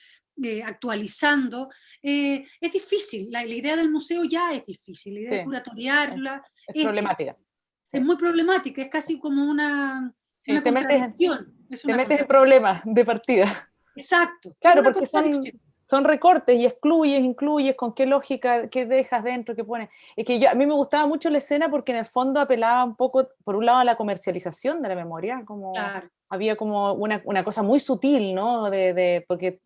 actualizando, es difícil, la idea del museo ya es difícil, la idea Sí, de curatoriarla es es, es, problemática. Sí, es muy problemática, es casi como sí, una contradicción, es te una metes en contradicción. problemas de partida. Exacto, es Claro, una porque contradicción. son recortes y excluyes, incluyes, con qué lógica, qué dejas dentro, qué pones. Es que a mí me gustaba mucho la escena porque en el fondo apelaba un poco, por un lado, a la comercialización de la memoria, como Claro, había como una cosa muy sutil, ¿no? Porque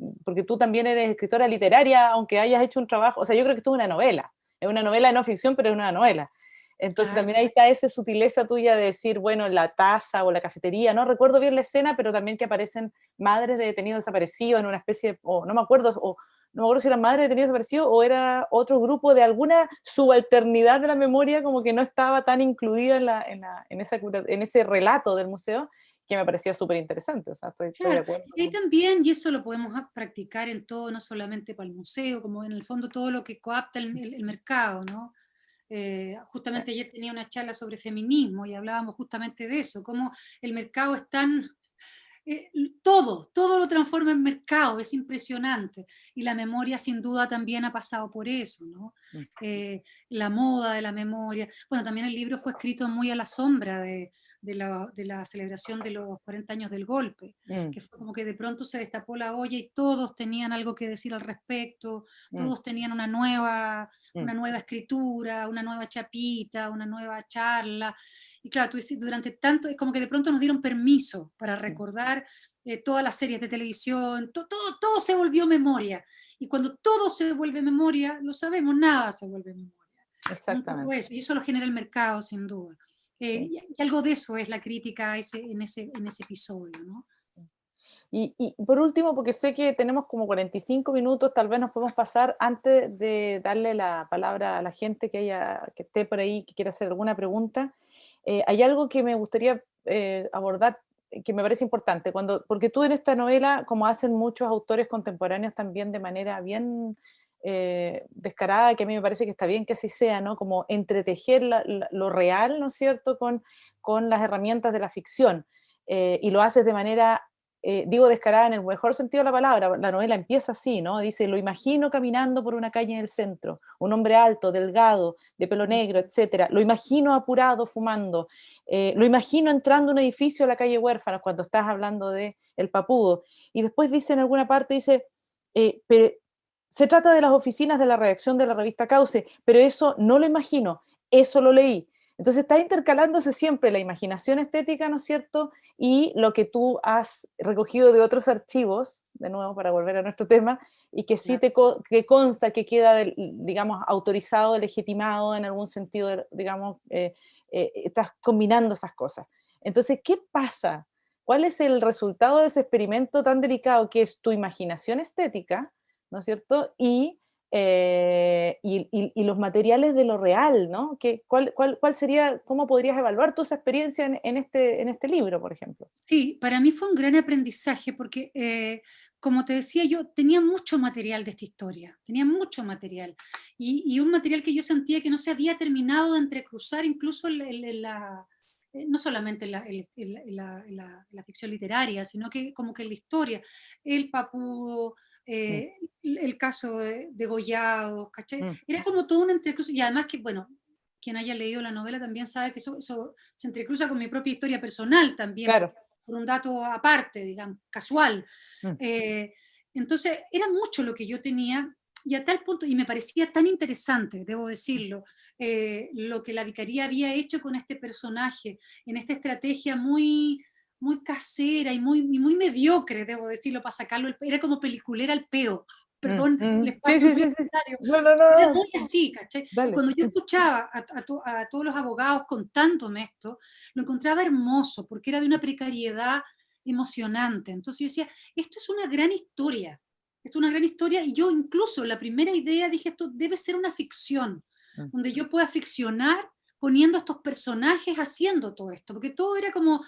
tú también eres escritora literaria, aunque hayas hecho un trabajo, o sea, yo creo que esto es una novela de no ficción, pero es una novela. Entonces claro. también ahí está esa sutileza tuya de decir, bueno, la taza o la cafetería, no recuerdo bien la escena, pero también que aparecen madres de detenidos desaparecidos en una especie, o no me acuerdo, no me acuerdo si eran madres de detenidos desaparecidos o era otro grupo de alguna subalternidad de la memoria, como que no estaba tan incluida en ese relato del museo, que me parecía súper interesante, o sea, estoy de Claro, acuerdo. y ahí también, y eso lo podemos practicar en todo, no solamente para el museo, como en el fondo todo lo que coapta el mercado, ¿no? Justamente ayer tenía una charla sobre feminismo y hablábamos justamente de eso, cómo el mercado es tan todo lo transforma en mercado, es impresionante. Y la memoria sin duda también ha pasado por eso, ¿no? La moda de la memoria. Bueno, también el libro fue escrito muy a la sombra de la celebración de los 40 años del golpe, que fue como que de pronto se destapó la olla y todos tenían algo que decir al respecto, todos tenían una nueva escritura, una nueva chapita, una nueva charla. Y claro, tú dices, durante tanto, es como que de pronto nos dieron permiso para recordar todas las series de televisión, todo se volvió memoria. Y cuando todo se vuelve memoria, lo sabemos, nada se vuelve memoria. Exactamente. Eso, y eso lo genera el mercado, sin duda. Y algo de eso es la crítica en ese episodio, ¿no? Y por último, porque sé que tenemos como 45 minutos, tal vez nos podemos pasar antes de darle la palabra a la gente que esté por ahí, que quiera hacer alguna pregunta. Hay algo que me gustaría abordar, que me parece importante, porque tú en esta novela, como hacen muchos autores contemporáneos también de manera bien descarada, que a mí me parece que está bien que así sea, ¿no? Como entretejer lo real, ¿no es cierto?, con las herramientas de la ficción, y lo haces de manera digo descarada en el mejor sentido de la palabra. La novela empieza así, ¿no? Dice: lo imagino caminando por una calle en el centro, un hombre alto, delgado, de pelo negro, etcétera. Lo imagino apurado, fumando. Lo imagino entrando a un edificio a la calle Huérfanos, cuando estás hablando de El Papudo. Y después dice en alguna parte, dice, se trata de las oficinas de la redacción de la revista Cauce, pero eso no lo imagino, eso lo leí. Entonces está intercalándose siempre la imaginación estética, ¿no es cierto?, y lo que tú has recogido de otros archivos, de nuevo para volver a nuestro tema, y que sí que consta que queda, digamos, autorizado, legitimado en algún sentido, digamos, estás combinando esas cosas. Entonces, ¿qué pasa? ¿Cuál es el resultado de ese experimento tan delicado que es tu imaginación estética, ¿no es cierto?, y los materiales de lo real, ¿no? ¿Cuál sería, cómo podrías evaluar tu experiencia en este libro, por ejemplo? Sí, para mí fue un gran aprendizaje porque, como te decía, yo tenía mucho material de esta historia, tenía mucho material, y un material que yo sentía que no se había terminado de entrecruzar incluso no solamente en la ficción literaria, sino que como que en la historia, el Papudo, el caso de Goyados, ¿cachai? Era como todo un entrecruz, y además que, bueno, quien haya leído la novela también sabe que eso se entrecruza con mi propia historia personal también, Claro. por un dato aparte, digamos, casual. Entonces, era mucho lo que yo tenía, y a tal punto, y me parecía tan interesante, debo decirlo, lo que la Vicaría había hecho con este personaje, en esta estrategia muy, muy casera y muy mediocre, debo decirlo, para sacarlo, era como peliculera al peo. Perdón, el espacio Sí. publicitario. No. Era muy así, ¿cachai? Dale. Cuando yo escuchaba a todos los abogados contándome esto, lo encontraba hermoso, porque era de una precariedad emocionante. Entonces yo decía, esto es una gran historia, esto es una gran historia, y yo incluso la primera idea dije, esto debe ser una ficción, donde yo pueda ficcionar poniendo a estos personajes haciendo todo esto, porque todo era como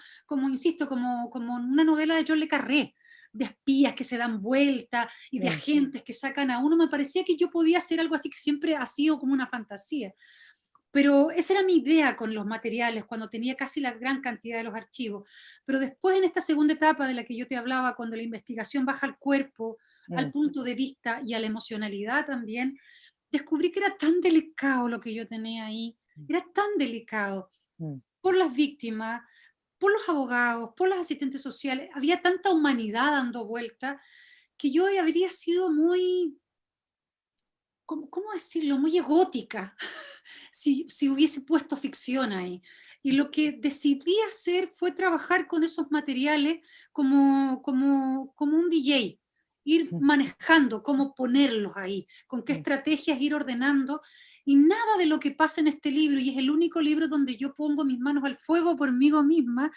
insisto, como una novela de John le Carré, de espías que se dan vuelta y de agentes que sacan a uno. Me parecía que yo podía hacer algo así, que siempre ha sido como una fantasía. Pero esa era mi idea con los materiales, cuando tenía casi la gran cantidad de los archivos. Pero después, en esta segunda etapa de la que yo te hablaba, cuando la investigación baja al cuerpo, al punto de vista y a la emocionalidad también, descubrí que era tan delicado lo que yo tenía ahí, era tan delicado por las víctimas, por los abogados, por los asistentes sociales. Había tanta humanidad dando vuelta que yo habría sido muy, ¿cómo decirlo?, muy egótica si hubiese puesto ficción ahí. Y lo que decidí hacer fue trabajar con esos materiales como un DJ, ir manejando cómo ponerlos ahí, con qué estrategias ir ordenando, y nada de lo que pasa en este libro, y es el único libro donde yo pongo mis manos al fuego por mí misma,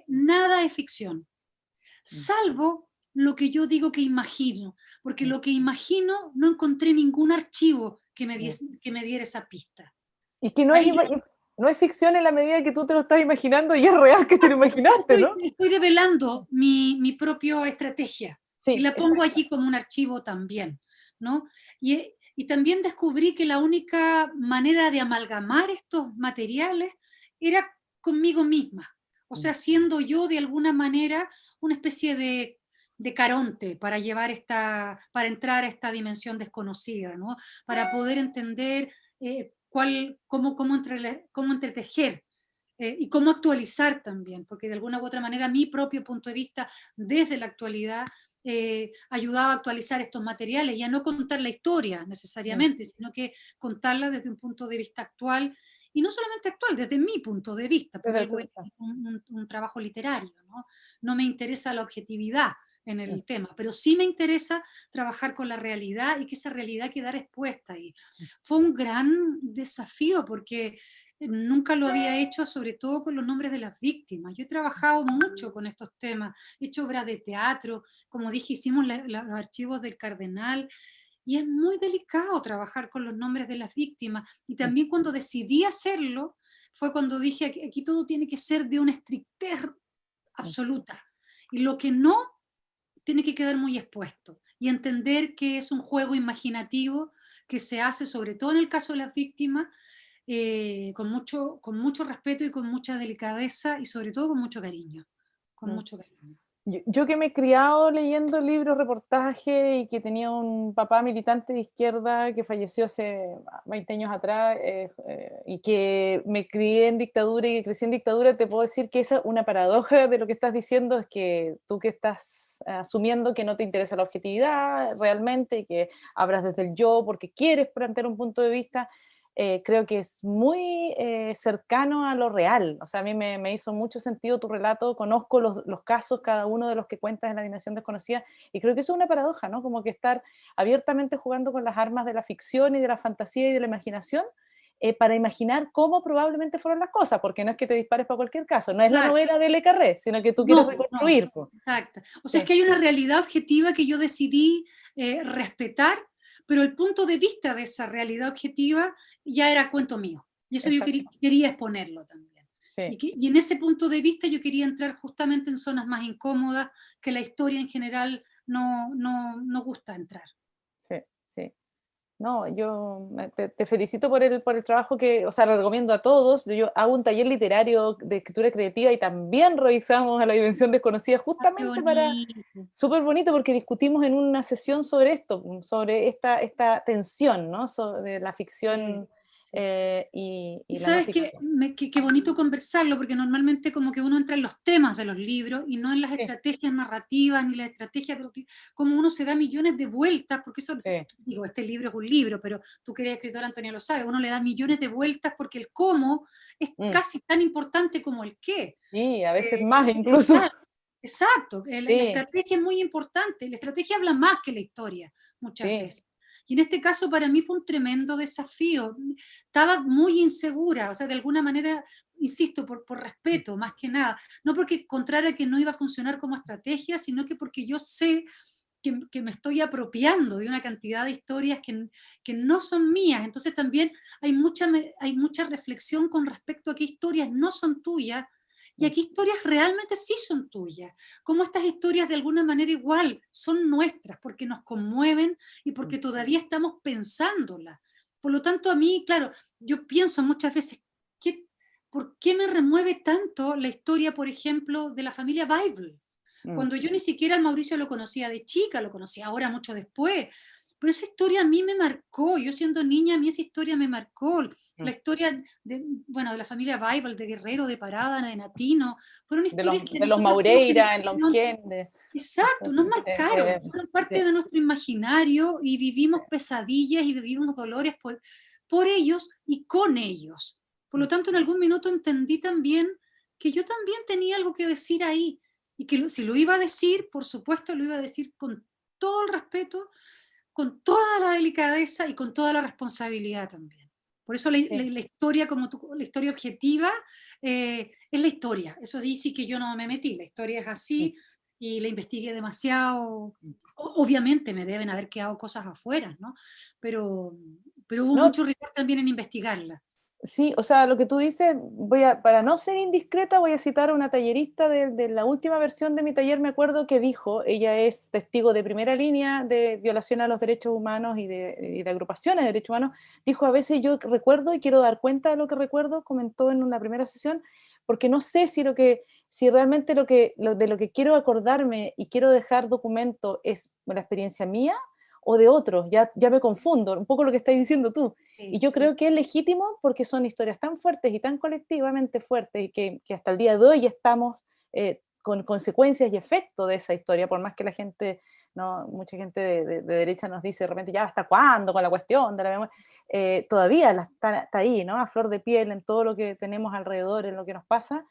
nada es ficción, salvo lo que yo digo que imagino, porque lo que imagino no encontré ningún archivo que me diera esa pista. Y que no es ficción en la medida que tú te lo estás imaginando y es real que te lo imaginaste, ¿no? Estoy develando mi propia estrategia, Sí, y la pongo allí como un archivo también, ¿no? Y también descubrí que la única manera de amalgamar estos materiales era conmigo misma. O sea, siendo yo de alguna manera una especie de caronte para para entrar a esta dimensión desconocida, ¿no? Para poder entender cómo entretejer y cómo actualizar también, porque de alguna u otra manera mi propio punto de vista desde la actualidad ayudaba a actualizar estos materiales y a no contar la historia necesariamente, sino que contarla desde un punto de vista actual, y no solamente actual, desde mi punto de vista, por Desde algo es un trabajo literario, ¿no? No me interesa la objetividad en el tema, pero sí me interesa trabajar con la realidad y que esa realidad quedara expuesta ahí. Fue un gran desafío porque nunca lo había hecho, sobre todo con los nombres de las víctimas. Yo he trabajado mucho con estos temas, he hecho obras de teatro, como dije, hicimos los archivos del Cardenal, y es muy delicado trabajar con los nombres de las víctimas. Y también cuando decidí hacerlo, fue cuando dije, aquí todo tiene que ser de una estrictez absoluta. Y lo que no, tiene que quedar muy expuesto. Y entender que es un juego imaginativo que se hace, sobre todo en el caso de las víctimas, con mucho respeto y con mucha delicadeza y sobre todo con mucho cariño. Con mucho cariño. Yo que me he criado leyendo libros, reportajes y que tenía un papá militante de izquierda que falleció hace 20 años atrás y que me crié en dictadura y que crecí en dictadura, te puedo decir que esa es una paradoja de lo que estás diciendo, es que tú que estás asumiendo que no te interesa la objetividad realmente y que hablas desde el yo porque quieres plantear un punto de vista, creo que es muy cercano a lo real. O sea, a mí me hizo mucho sentido tu relato, conozco los casos, cada uno de los que cuentas en La Dimensión Desconocida, y creo que eso es una paradoja, ¿no? Como que estar abiertamente jugando con las armas de la ficción y de la fantasía y de la imaginación, para imaginar cómo probablemente fueron las cosas, porque no es que te dispares para cualquier caso, no es la novela de Le Carré, sino que tú quieres reconstruir. No, exacto. O sea, es que hay una realidad objetiva que yo decidí respetar, pero el punto de vista de esa realidad objetiva ya era cuento mío. Y eso yo quería exponerlo también. Sí. Y en ese punto de vista yo quería entrar justamente en zonas más incómodas que la historia en general no gusta entrar. Sí, sí. No, yo te felicito por el trabajo que, o sea, lo recomiendo a todos. Yo hago un taller literario de escritura creativa y también revisamos a La Dimensión Desconocida justamente para, súper bonito porque discutimos en una sesión sobre esto, sobre esta tensión, ¿no? Sobre la ficción y la no sabes ficción. qué bonito conversarlo, porque normalmente como que uno entra en los temas de los libros y no en las Sí. estrategias narrativas ni las estrategias como uno se da millones de vueltas, porque eso, digo, este libro es un libro, pero tú que eres escritora, Antonia, lo sabes, uno le da millones de vueltas porque el cómo es casi tan importante como el qué. Sí, a veces más incluso. Exacto, la estrategia es muy importante, la estrategia habla más que la historia muchas veces. Y en este caso para mí fue un tremendo desafío. Estaba muy insegura, o sea, de alguna manera, insisto, por respeto, más que nada. No porque encontrara que no iba a funcionar como estrategia, sino que porque yo sé que me estoy apropiando de una cantidad de historias que no son mías. Entonces también hay mucha reflexión con respecto a qué historias no son tuyas y aquí historias realmente sí son tuyas, como estas historias de alguna manera igual son nuestras, porque nos conmueven y porque todavía estamos pensándolas. Por lo tanto, a mí, claro, yo pienso muchas veces, ¿por qué me remueve tanto la historia, por ejemplo, de la familia Bible? Cuando yo ni siquiera al Mauricio lo conocía de chica, lo conocía ahora mucho después, pero esa historia a mí me marcó, yo siendo niña a mí esa historia me marcó, la historia de la familia Bible, de Guerrero, de Parada, de Natino, fueron historias que De los nosotros como Maureira, en generación, Lonquén. exacto, nos marcaron, fueron parte de nuestro imaginario y vivimos pesadillas y vivimos dolores por ellos y con ellos. Por lo tanto, en algún minuto entendí también que yo también tenía algo que decir ahí y que si lo iba a decir, por supuesto lo iba a decir con todo el respeto, con toda la delicadeza y con toda la responsabilidad también. Por eso la historia, la historia objetiva, es la historia. Eso sí que yo no me metí. La historia es así y la investigué demasiado. Obviamente me deben haber quedado cosas afuera, ¿no? Pero hubo mucho rigor también en investigarla. Sí, o sea, lo que tú dices, para no ser indiscreta, voy a citar a una tallerista de la última versión de mi taller, me acuerdo que dijo, ella es testigo de primera línea de violación a los derechos humanos y de agrupaciones de derechos humanos, dijo, a veces yo recuerdo y quiero dar cuenta de lo que recuerdo, comentó en una primera sesión, porque no sé si realmente de lo que quiero acordarme y quiero dejar documento es la experiencia mía o de otros, ya me confundo, un poco lo que estás diciendo tú. Y yo creo que es legítimo porque son historias tan fuertes y tan colectivamente fuertes y que hasta el día de hoy estamos con consecuencias y efectos de esa historia, por más que la gente, ¿no? Mucha gente de derecha nos dice de repente, ya, ¿hasta cuándo con la cuestión de la memoria? Todavía está ahí, ¿no? A flor de piel en todo lo que tenemos alrededor, en lo que nos pasa,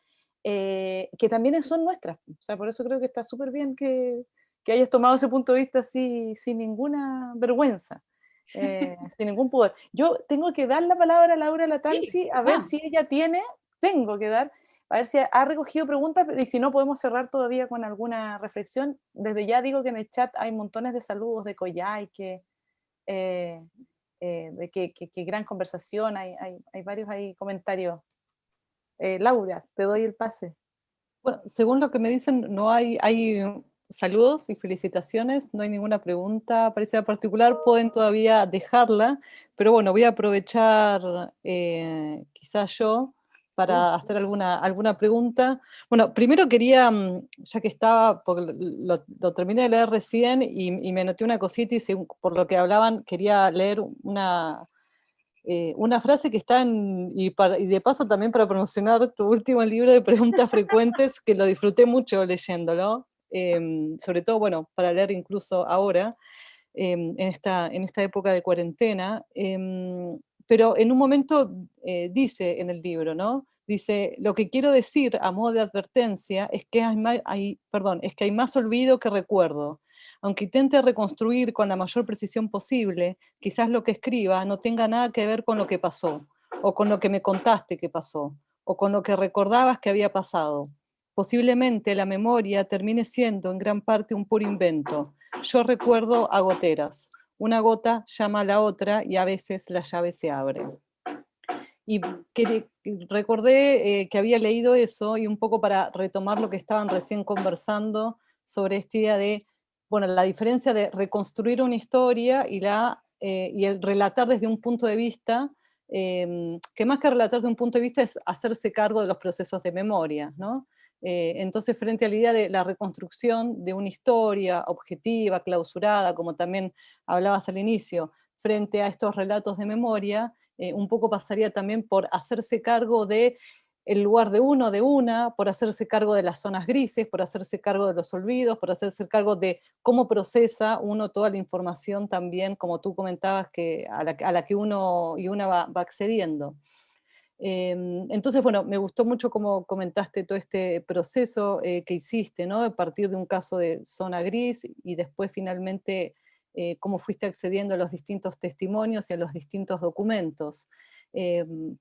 que también son nuestras. O sea, por eso creo que está súper bien que hayas tomado ese punto de vista así, sin ninguna vergüenza, sin ningún pudor. Yo tengo que dar la palabra a Laura Latanzi, a ver si ella tengo que dar, a ver si ha recogido preguntas, y si no podemos cerrar todavía con alguna reflexión. Desde ya digo que en el chat hay montones de saludos de Coyay, de que gran conversación, hay varios ahí comentarios. Laura, te doy el pase. Bueno, según lo que me dicen, no hay saludos y felicitaciones, no hay ninguna pregunta parecida particular, pueden todavía dejarla, pero bueno, voy a aprovechar quizás yo para hacer alguna pregunta. Bueno, primero quería, ya que estaba, porque lo terminé de leer recién y me anoté una cosita y por lo que hablaban quería leer una frase que está y de paso también para promocionar tu último libro de preguntas frecuentes, que lo disfruté mucho leyéndolo, sobre todo, bueno, para leer incluso ahora, en esta época de cuarentena, pero en un momento dice en el libro, ¿no? Dice, lo que quiero decir a modo de advertencia es que es que hay más olvido que recuerdo. Aunque intente reconstruir con la mayor precisión posible, quizás lo que escriba no tenga nada que ver con lo que pasó, o con lo que me contaste que pasó, o con lo que recordabas que había pasado. Posiblemente la memoria termine siendo en gran parte un puro invento. Yo recuerdo a goteras. Una gota llama a la otra y a veces la llave se abre. Y recordé que había leído eso y un poco para retomar lo que estaban recién conversando sobre esta idea de, bueno, la diferencia de reconstruir una historia y el relatar desde un punto de vista, que más que relatar desde un punto de vista es hacerse cargo de los procesos de memoria, ¿no? Entonces, frente a la idea de la reconstrucción de una historia objetiva, clausurada, como también hablabas al inicio, frente a estos relatos de memoria, un poco pasaría también por hacerse cargo de el lugar de uno, de una, por hacerse cargo de las zonas grises, por hacerse cargo de los olvidos, por hacerse cargo de cómo procesa uno toda la información también, como tú comentabas, a la que uno y una va accediendo. Entonces, bueno, me gustó mucho cómo comentaste todo este proceso que hiciste, ¿no? A partir de un caso de zona gris y después finalmente cómo fuiste accediendo a los distintos testimonios y a los distintos documentos.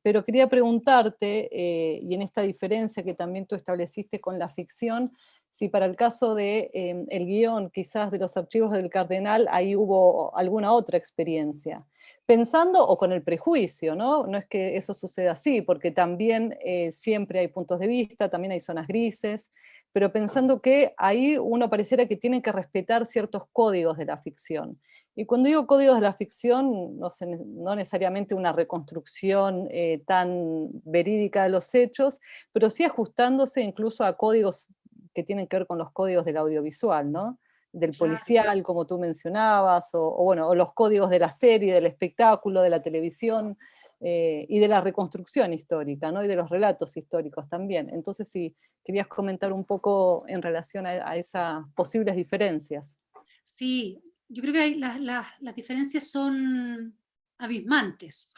Pero quería preguntarte, y en esta diferencia que también tú estableciste con la ficción, si para el caso de el guión, quizás de los archivos del Cardenal, ahí hubo alguna otra experiencia. Pensando o con el prejuicio, ¿no? No es que eso suceda así, porque también siempre hay puntos de vista, también hay zonas grises, pero pensando que ahí uno pareciera que tiene que respetar ciertos códigos de la ficción. Y cuando digo códigos de la ficción, no necesariamente una reconstrucción tan verídica de los hechos, pero sí ajustándose incluso a códigos que tienen que ver con los códigos del audiovisual, ¿no? Del policial, como tú mencionabas, o los códigos de la serie, del espectáculo, de la televisión, y de la reconstrucción histórica, ¿no? Y de los relatos históricos también. Entonces, si querías comentar un poco en relación a esas posibles diferencias. Sí, yo creo que las diferencias son abismantes.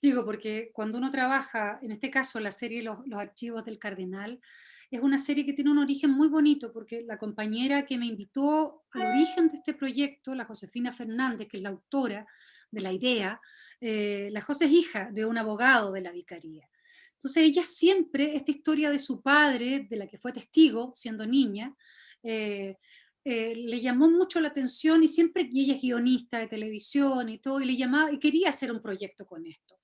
Digo, porque cuando uno trabaja, en este caso la serie Los Archivos del Cardenal, es una serie que tiene un origen muy bonito, porque la compañera que me invitó al origen de este proyecto, la Josefina Fernández, que es la autora de la idea, la José es hija de un abogado de la vicaría. Entonces ella siempre, esta historia de su padre, de la que fue testigo siendo niña, le llamó mucho la atención y siempre, y ella es guionista de televisión y todo, y le llamaba y quería hacer un proyecto con esto.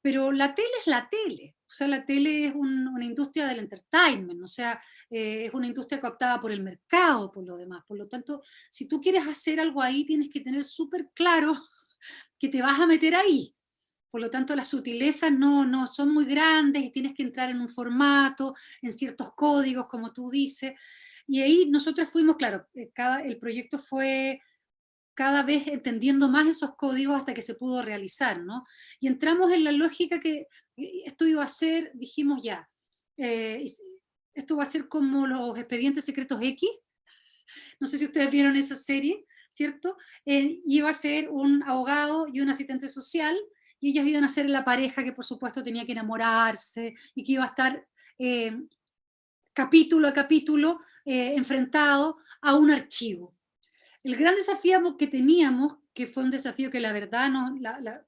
Pero la tele es la tele, o sea, la tele es una industria del entertainment, o sea, es una industria cooptada por el mercado, por lo demás. Por lo tanto, si tú quieres hacer algo ahí, tienes que tener súper claro que te vas a meter ahí. por lo tanto las sutilezas no son muy grandes y tienes que entrar en un formato, en ciertos códigos, como tú dices, y ahí nosotros fuimos, claro, el proyecto fue cada vez entendiendo más esos códigos hasta que se pudo realizar, ¿no? Y entramos en la lógica que esto iba a ser, dijimos ya, esto va a ser como los Expedientes Secretos X, no sé si ustedes vieron esa serie, ¿cierto? Iba a ser un abogado y un asistente social, y ellos iban a ser la pareja que por supuesto tenía que enamorarse, y que iba a estar capítulo a capítulo enfrentado a un archivo. El gran desafío que teníamos, que fue un desafío que la verdad,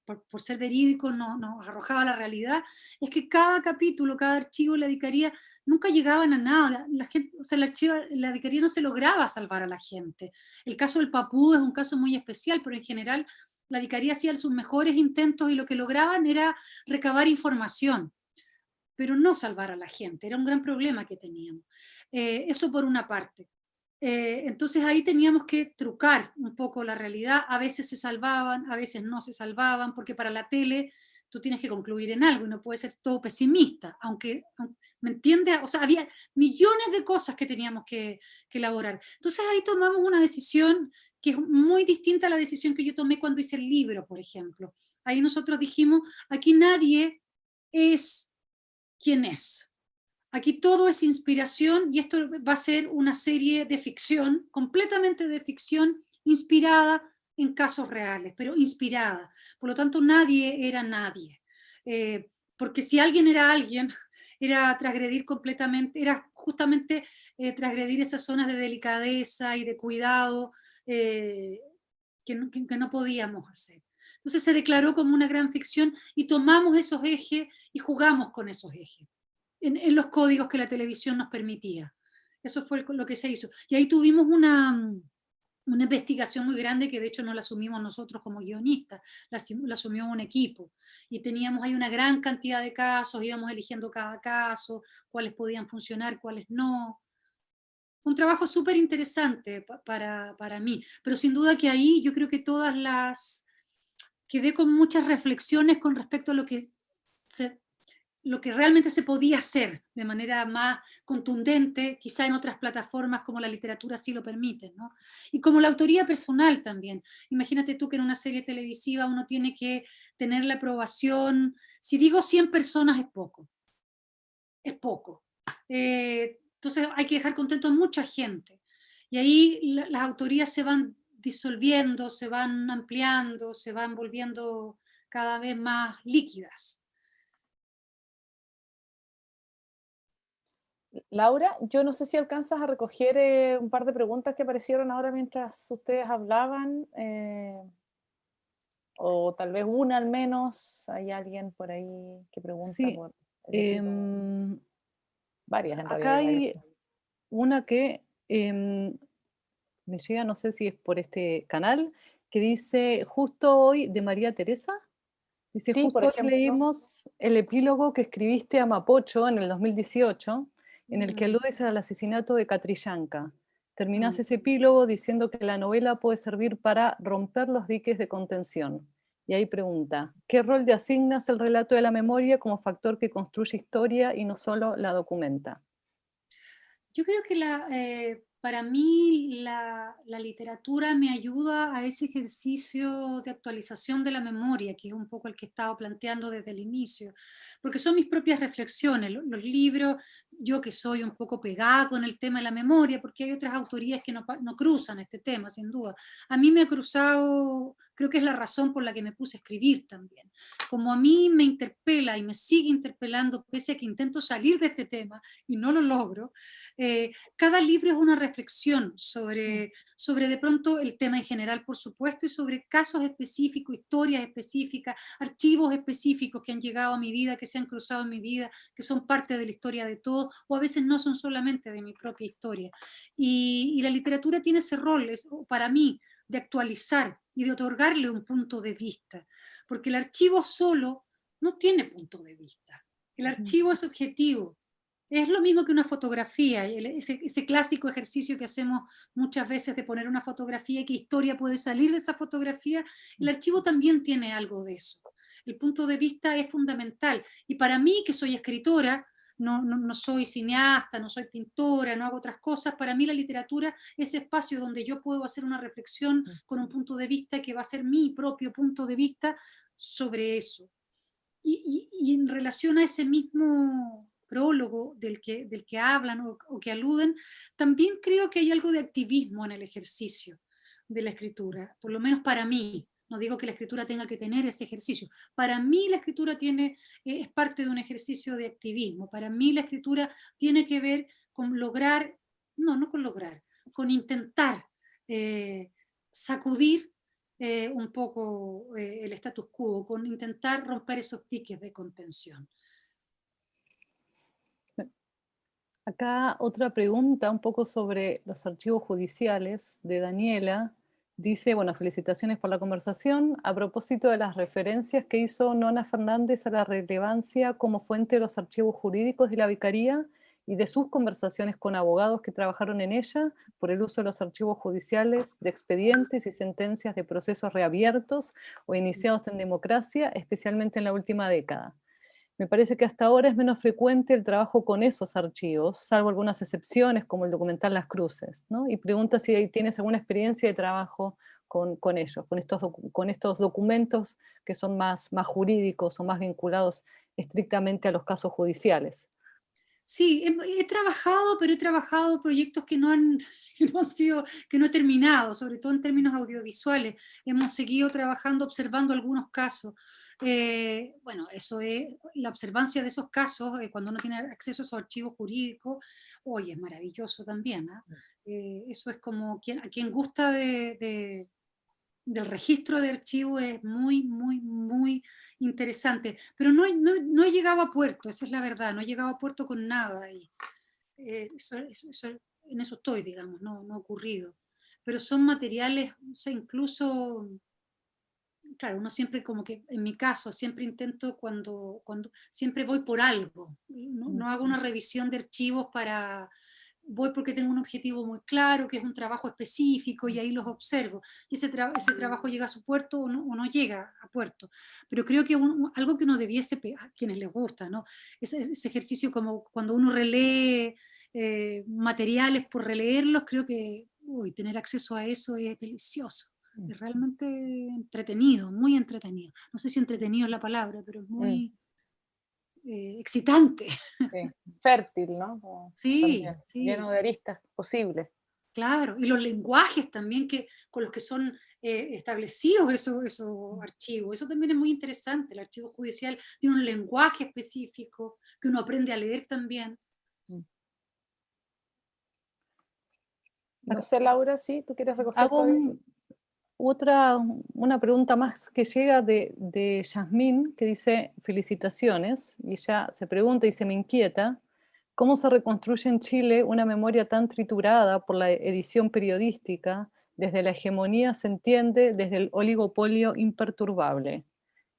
por ser verídico, nos arrojaba la realidad, es que cada capítulo, cada archivo, la vicaría, nunca llegaban a nada. La gente, o sea, la vicaría no se lograba salvar a la gente. El caso del Papú es un caso muy especial, pero en general la vicaría hacía sus mejores intentos y lo que lograban era recabar información, pero no salvar a la gente. Era un gran problema que teníamos. Eso por una parte. Entonces ahí teníamos que trucar un poco la realidad, a veces se salvaban, a veces no se salvaban, porque para la tele tú tienes que concluir en algo y no puedes ser todo pesimista, ¿me entiendes? O sea, había millones de cosas que teníamos que elaborar. Entonces ahí tomamos una decisión que es muy distinta a la decisión que yo tomé cuando hice el libro, por ejemplo. Ahí nosotros dijimos, aquí nadie es quien es. Aquí todo es inspiración y esto va a ser una serie de ficción, completamente de ficción, inspirada en casos reales, pero inspirada. Por lo tanto, nadie era nadie. Porque si alguien era alguien, era transgredir completamente, era justamente transgredir esas zonas de delicadeza y de cuidado que no podíamos hacer. Entonces se declaró como una gran ficción y tomamos esos ejes y jugamos con esos ejes en los códigos que la televisión nos permitía. Eso fue lo que se hizo. Y ahí tuvimos una investigación muy grande que de hecho no la asumimos nosotros como guionistas, la asumió un equipo. Y teníamos ahí una gran cantidad de casos, íbamos eligiendo cada caso, cuáles podían funcionar, cuáles no. Un trabajo súper interesante para mí, pero sin duda que ahí yo creo que quedé con muchas reflexiones con respecto a lo que realmente se podía hacer de manera más contundente, quizá en otras plataformas como la literatura sí lo permiten, ¿no? Y como la autoría personal también. Imagínate tú que en una serie televisiva uno tiene que tener la aprobación, si digo 100 personas es poco, es poco. Entonces hay que dejar contento a mucha gente. Y ahí las autorías se van disolviendo, se van ampliando, se van volviendo cada vez más líquidas. Laura, yo no sé si alcanzas a recoger un par de preguntas que aparecieron ahora mientras ustedes hablaban, o tal vez una al menos. Hay alguien por ahí que pregunta Sí, por varias en realidad. acá hay una que me llega, no sé si es por este canal, que dice, justo hoy, de María Teresa, dice, Sí, por justo hoy ejemplo. leímos el epílogo que escribiste a Mapocho en el 2018, en el que aludes al asesinato de Catrillanca. Terminás ese epílogo diciendo que la novela puede servir para romper los diques de contención. Y ahí pregunta, ¿qué rol le asignas al relato de la memoria como factor que construye historia y no solo la documenta? Yo creo que para mí la literatura me ayuda a ese ejercicio de actualización de la memoria, que es un poco el que he estado planteando desde el inicio, porque son mis propias reflexiones. Los libros, yo que soy un poco pegada con el tema de la memoria, porque hay otras autorías que no cruzan este tema, sin duda. A mí me ha cruzado, creo que es la razón por la que me puse a escribir también. Como a mí me interpela y me sigue interpelando, pese a que intento salir de este tema y no lo logro, cada libro es una reflexión sobre de pronto el tema en general, por supuesto, y sobre casos específicos, historias específicas, archivos específicos que han llegado a mi vida, que se han cruzado en mi vida, que son parte de la historia de todos, o a veces no son solamente de mi propia historia. Y la literatura tiene ese rol, para mí, de actualizar y de otorgarle un punto de vista, porque el archivo solo no tiene punto de vista. El archivo es objetivo. Es lo mismo que una fotografía, ese clásico ejercicio que hacemos muchas veces de poner una fotografía y qué historia puede salir de esa fotografía. El archivo también tiene algo de eso. el punto de vista es fundamental. Y para mí, que soy escritora, no soy cineasta, no soy pintora, no hago otras cosas, para mí la literatura es ese espacio donde yo puedo hacer una reflexión con un punto de vista que va a ser mi propio punto de vista sobre eso. Y en relación a ese mismo prólogo del que hablan o que aluden, también creo que hay algo de activismo en el ejercicio de la escritura, por lo menos para mí. No digo que la escritura tenga que tener ese ejercicio. Para mí la escritura es parte de un ejercicio de activismo. Para mí la escritura tiene que ver con lograr, no con lograr, con intentar sacudir un poco el status quo, con intentar romper esos diques de contención. Acá otra pregunta un poco sobre los archivos judiciales de Daniela. Dice, bueno, felicitaciones por la conversación. A propósito de las referencias que hizo Nona Fernández a la relevancia como fuente de los archivos jurídicos de la Vicaría y de sus conversaciones con abogados que trabajaron en ella por el uso de los archivos judiciales de expedientes y sentencias de procesos reabiertos o iniciados en democracia, especialmente en la última década. Me parece que hasta ahora es menos frecuente el trabajo con esos archivos, salvo algunas excepciones como el documental Las Cruces, ¿no? Y pregunta si tienes alguna experiencia de trabajo con ellos, con estos documentos que son más jurídicos o más vinculados estrictamente a los casos judiciales. Sí, he trabajado, pero he trabajado proyectos que no han sido, que no he terminado, sobre todo en términos audiovisuales. Hemos seguido trabajando, observando algunos casos. Bueno, eso es, la observancia de esos casos, cuando uno tiene acceso a esos archivos jurídicos, hoy es maravilloso también, ¿eh? Eso es como, a quien gusta del registro de archivos es muy, muy, muy interesante. Pero no he llegado a puerto, esa es la verdad, no he llegado a puerto con nada. Y, en eso estoy, digamos, no ha ocurrido. Pero son materiales, o sea, incluso, claro, uno siempre como que, en mi caso, siempre intento cuando siempre voy por algo. No hago una revisión de archivos voy porque tengo un objetivo muy claro, que es un trabajo específico, y ahí los observo. Y ese trabajo llega a su puerto o no llega a puerto. Pero creo que algo que no debiese, a quienes les gusta, ¿no? Ese ejercicio como cuando uno relee materiales por releerlos, creo que tener acceso a eso es delicioso. Es realmente entretenido, muy entretenido. No sé si entretenido es la palabra, pero es muy excitante. Sí. Fértil, ¿no? Sí, También, sí. lleno de aristas posibles. Claro, y los lenguajes también con los que son establecidos esos archivos, eso también es muy interesante. El archivo judicial tiene un lenguaje específico que uno aprende a leer también. No sé, Laura, ¿sí? ¿Tú quieres recoger Hago una pregunta más que llega de Yasmín, que dice felicitaciones, y ella se pregunta y se me inquieta, ¿cómo se reconstruye en Chile una memoria tan triturada por la edición periodística? Desde la hegemonía se entiende desde el oligopolio imperturbable.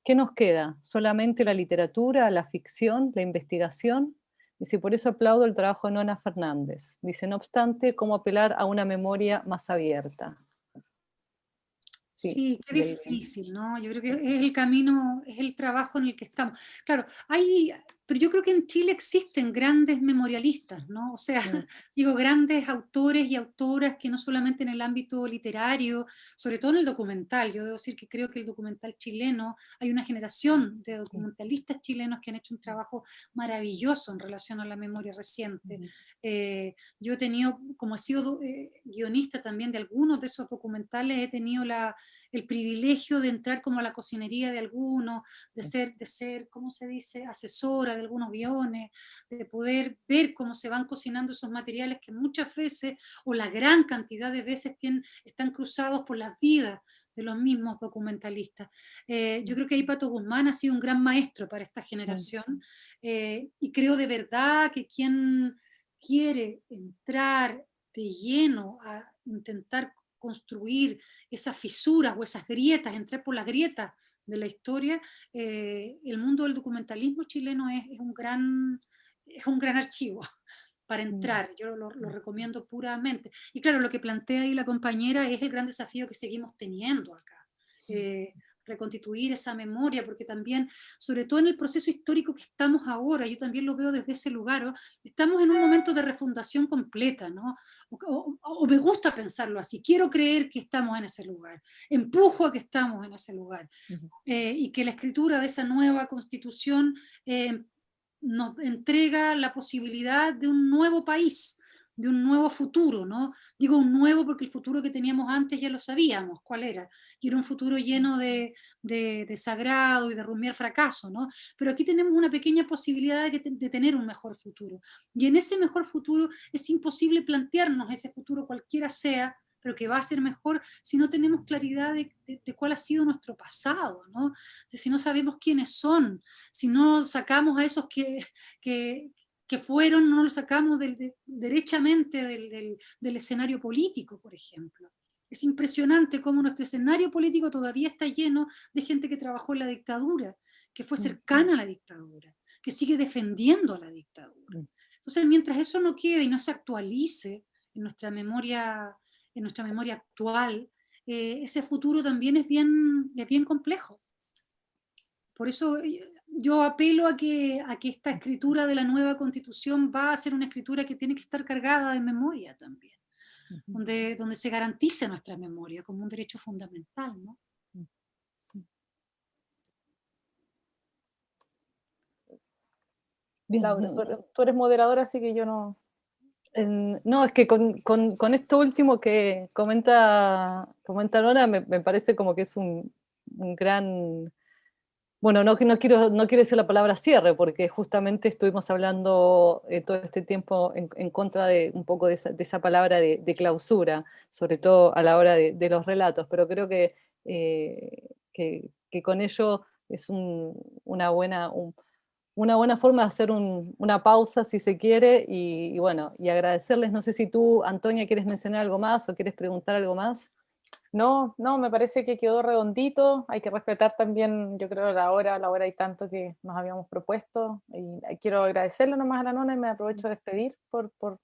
¿Qué nos queda? ¿Solamente la literatura, la ficción, la investigación? Dice, por eso aplaudo el trabajo de Nona Fernández. Dice, no obstante, ¿cómo apelar a una memoria más abierta? Sí, qué difícil, ¿no? Yo creo que es el camino, es el trabajo en el que estamos. Claro, pero yo creo que en Chile existen grandes memorialistas, ¿no? O sea, digo, grandes autores y autoras que no solamente en el ámbito literario, sobre todo en el documental, yo debo decir que creo que el documental chileno, hay una generación de documentalistas chilenos que han hecho un trabajo maravilloso en relación a la memoria reciente. Yo he tenido, como he sido guionista también de algunos de esos documentales, he tenido el privilegio de entrar como a la cocinería de algunos, de ser, ¿cómo se dice?, asesora de algunos guiones, de poder ver cómo se van cocinando esos materiales que muchas veces, o la gran cantidad de veces, están cruzados por las vidas de los mismos documentalistas. Yo creo que ahí Pato Guzmán ha sido un gran maestro para esta generación, y creo de verdad que quien quiere entrar de lleno a intentar construir esas fisuras o esas grietas, entrar por las grietas de la historia, el mundo del documentalismo chileno es un gran archivo para entrar. Yo lo recomiendo puramente. Y claro, lo que plantea ahí la compañera es el gran desafío que seguimos teniendo acá. reconstituir esa memoria, porque también, sobre todo en el proceso histórico que estamos ahora, yo también lo veo desde ese lugar, ¿no? Estamos en un momento de refundación completa, ¿no? O me gusta pensarlo así, quiero creer que estamos en ese lugar, empujo a que estamos en ese lugar, y que la escritura de esa nueva constitución nos entrega la posibilidad de un nuevo país, de un nuevo futuro, ¿no? Digo un nuevo porque el futuro que teníamos antes ya lo sabíamos cuál era, y era un futuro lleno de desagrado y de rumiar fracaso, ¿no? Pero aquí tenemos una pequeña posibilidad de tener un mejor futuro, y en ese mejor futuro es imposible plantearnos ese futuro cualquiera sea, pero que va a ser mejor si no tenemos claridad de cuál ha sido nuestro pasado, ¿no? Si no sabemos quiénes son, si no sacamos a esos que fueron, no los sacamos derechamente del escenario político, por ejemplo. Es impresionante cómo nuestro escenario político todavía está lleno de gente que trabajó en la dictadura, que fue cercana a la dictadura, que sigue defendiendo a la dictadura. Entonces, mientras eso no quede y no se actualice en nuestra memoria actual, ese futuro también es bien complejo. Por eso yo apelo a que esta escritura de la nueva Constitución va a ser una escritura que tiene que estar cargada de memoria también, donde se garantice nuestra memoria como un derecho fundamental, ¿no? Bien, Laura, tú eres moderadora, así que yo no... No, es que con esto último que comenta Nora, me parece como que es un gran... Bueno, no quiero decir la palabra cierre, porque justamente estuvimos hablando todo este tiempo en contra de un poco de esa palabra de clausura, sobre todo a la hora de los relatos, pero creo que con ello es una buena forma de hacer una pausa, si se quiere, y bueno, y agradecerles. No sé si tú, Antonia, quieres mencionar algo más o quieres preguntar algo más. No, me parece que quedó redondito. Hay que respetar también, yo creo, la hora y tanto que nos habíamos propuesto. Y quiero agradecerle nomás a la Nona y me aprovecho de despedir por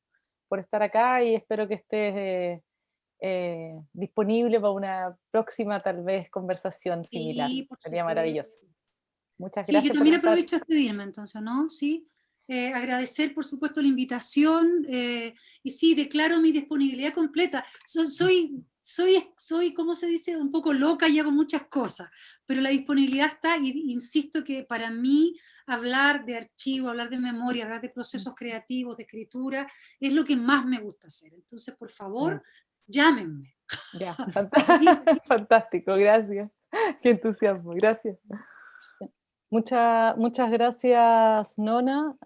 estar acá, y espero que estés disponible para una próxima, tal vez, conversación similar. Sí, Sería maravilloso. Muchas Sí, gracias. yo también aprovecho a despedirme entonces, ¿no? Sí, agradecer por supuesto la invitación, y sí, declaro mi disponibilidad completa. Soy, ¿cómo se dice? Un poco loca y hago muchas cosas, pero la disponibilidad está, y insisto que para mí hablar de archivo, hablar de memoria, hablar de procesos creativos, de escritura, es lo que más me gusta hacer. Entonces, por favor, llámenme. Ya, fantástico, gracias. Qué entusiasmo, gracias. Muchas gracias, Nona.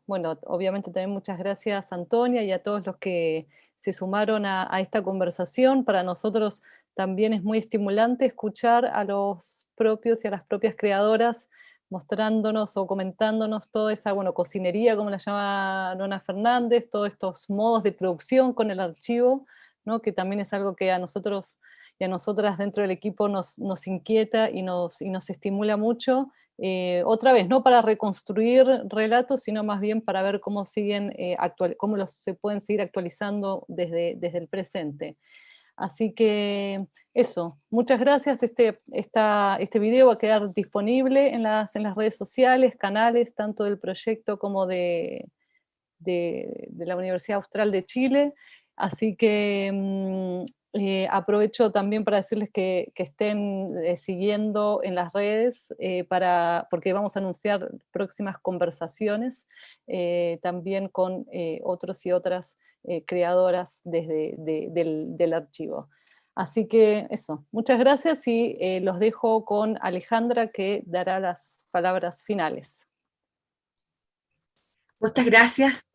Bueno, obviamente también muchas gracias, Antonia, y a todos los que se sumaron a esta conversación. Para nosotros también es muy estimulante escuchar a los propios y a las propias creadoras mostrándonos o comentándonos toda esa, bueno, cocinería, como la llama Nona Fernández, todos estos modos de producción con el archivo, ¿no? Que también es algo que a nosotros y a nosotras dentro del equipo nos inquieta y nos estimula mucho. Otra vez, no para reconstruir relatos, sino más bien para ver cómo cómo se pueden seguir actualizando desde el presente. Así que eso, muchas gracias. Este video va a quedar disponible en las redes sociales, canales, tanto del proyecto como de la Universidad Austral de Chile. Así que aprovecho también para decirles que estén siguiendo en las redes, porque vamos a anunciar próximas conversaciones también con otros y otras creadoras del archivo. Así que eso, muchas gracias, y los dejo con Alejandra, que dará las palabras finales. Muchas gracias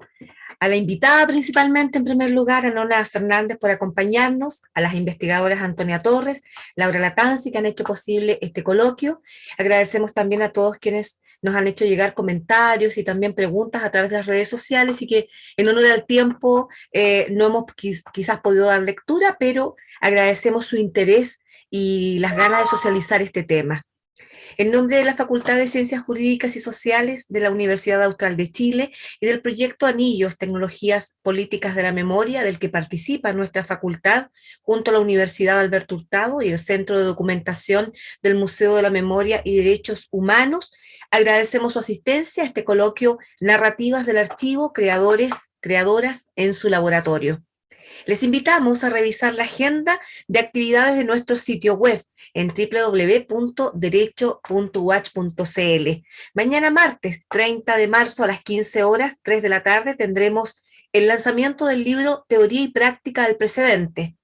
a la invitada principalmente, en primer lugar, a Nona Fernández por acompañarnos, a las investigadoras Antonia Torres, Laura Latanzi, que han hecho posible este coloquio. Agradecemos también a todos quienes nos han hecho llegar comentarios y también preguntas a través de las redes sociales, y que en honor al tiempo no hemos quizás podido dar lectura, pero agradecemos su interés y las ganas de socializar este tema. En nombre de la Facultad de Ciencias Jurídicas y Sociales de la Universidad Austral de Chile y del proyecto Anillos, Tecnologías Políticas de la Memoria, del que participa nuestra facultad, junto a la Universidad Alberto Hurtado y el Centro de Documentación del Museo de la Memoria y Derechos Humanos, agradecemos su asistencia a este coloquio Narrativas del Archivo, creadoras en su laboratorio. Les invitamos a revisar la agenda de actividades de nuestro sitio web en www.derecho.uach.cl. Mañana martes 30 de marzo a las 15 horas, 3 de la tarde, tendremos el lanzamiento del libro Teoría y Práctica del Precedente.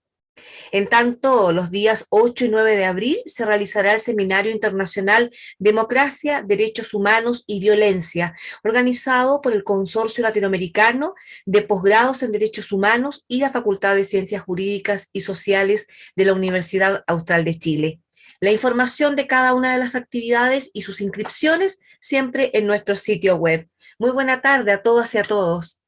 En tanto, los días 8 y 9 de abril se realizará el Seminario Internacional Democracia, Derechos Humanos y Violencia, organizado por el Consorcio Latinoamericano de Posgrados en Derechos Humanos y la Facultad de Ciencias Jurídicas y Sociales de la Universidad Austral de Chile. La información de cada una de las actividades y sus inscripciones siempre en nuestro sitio web. Muy buena tarde a todas y a todos.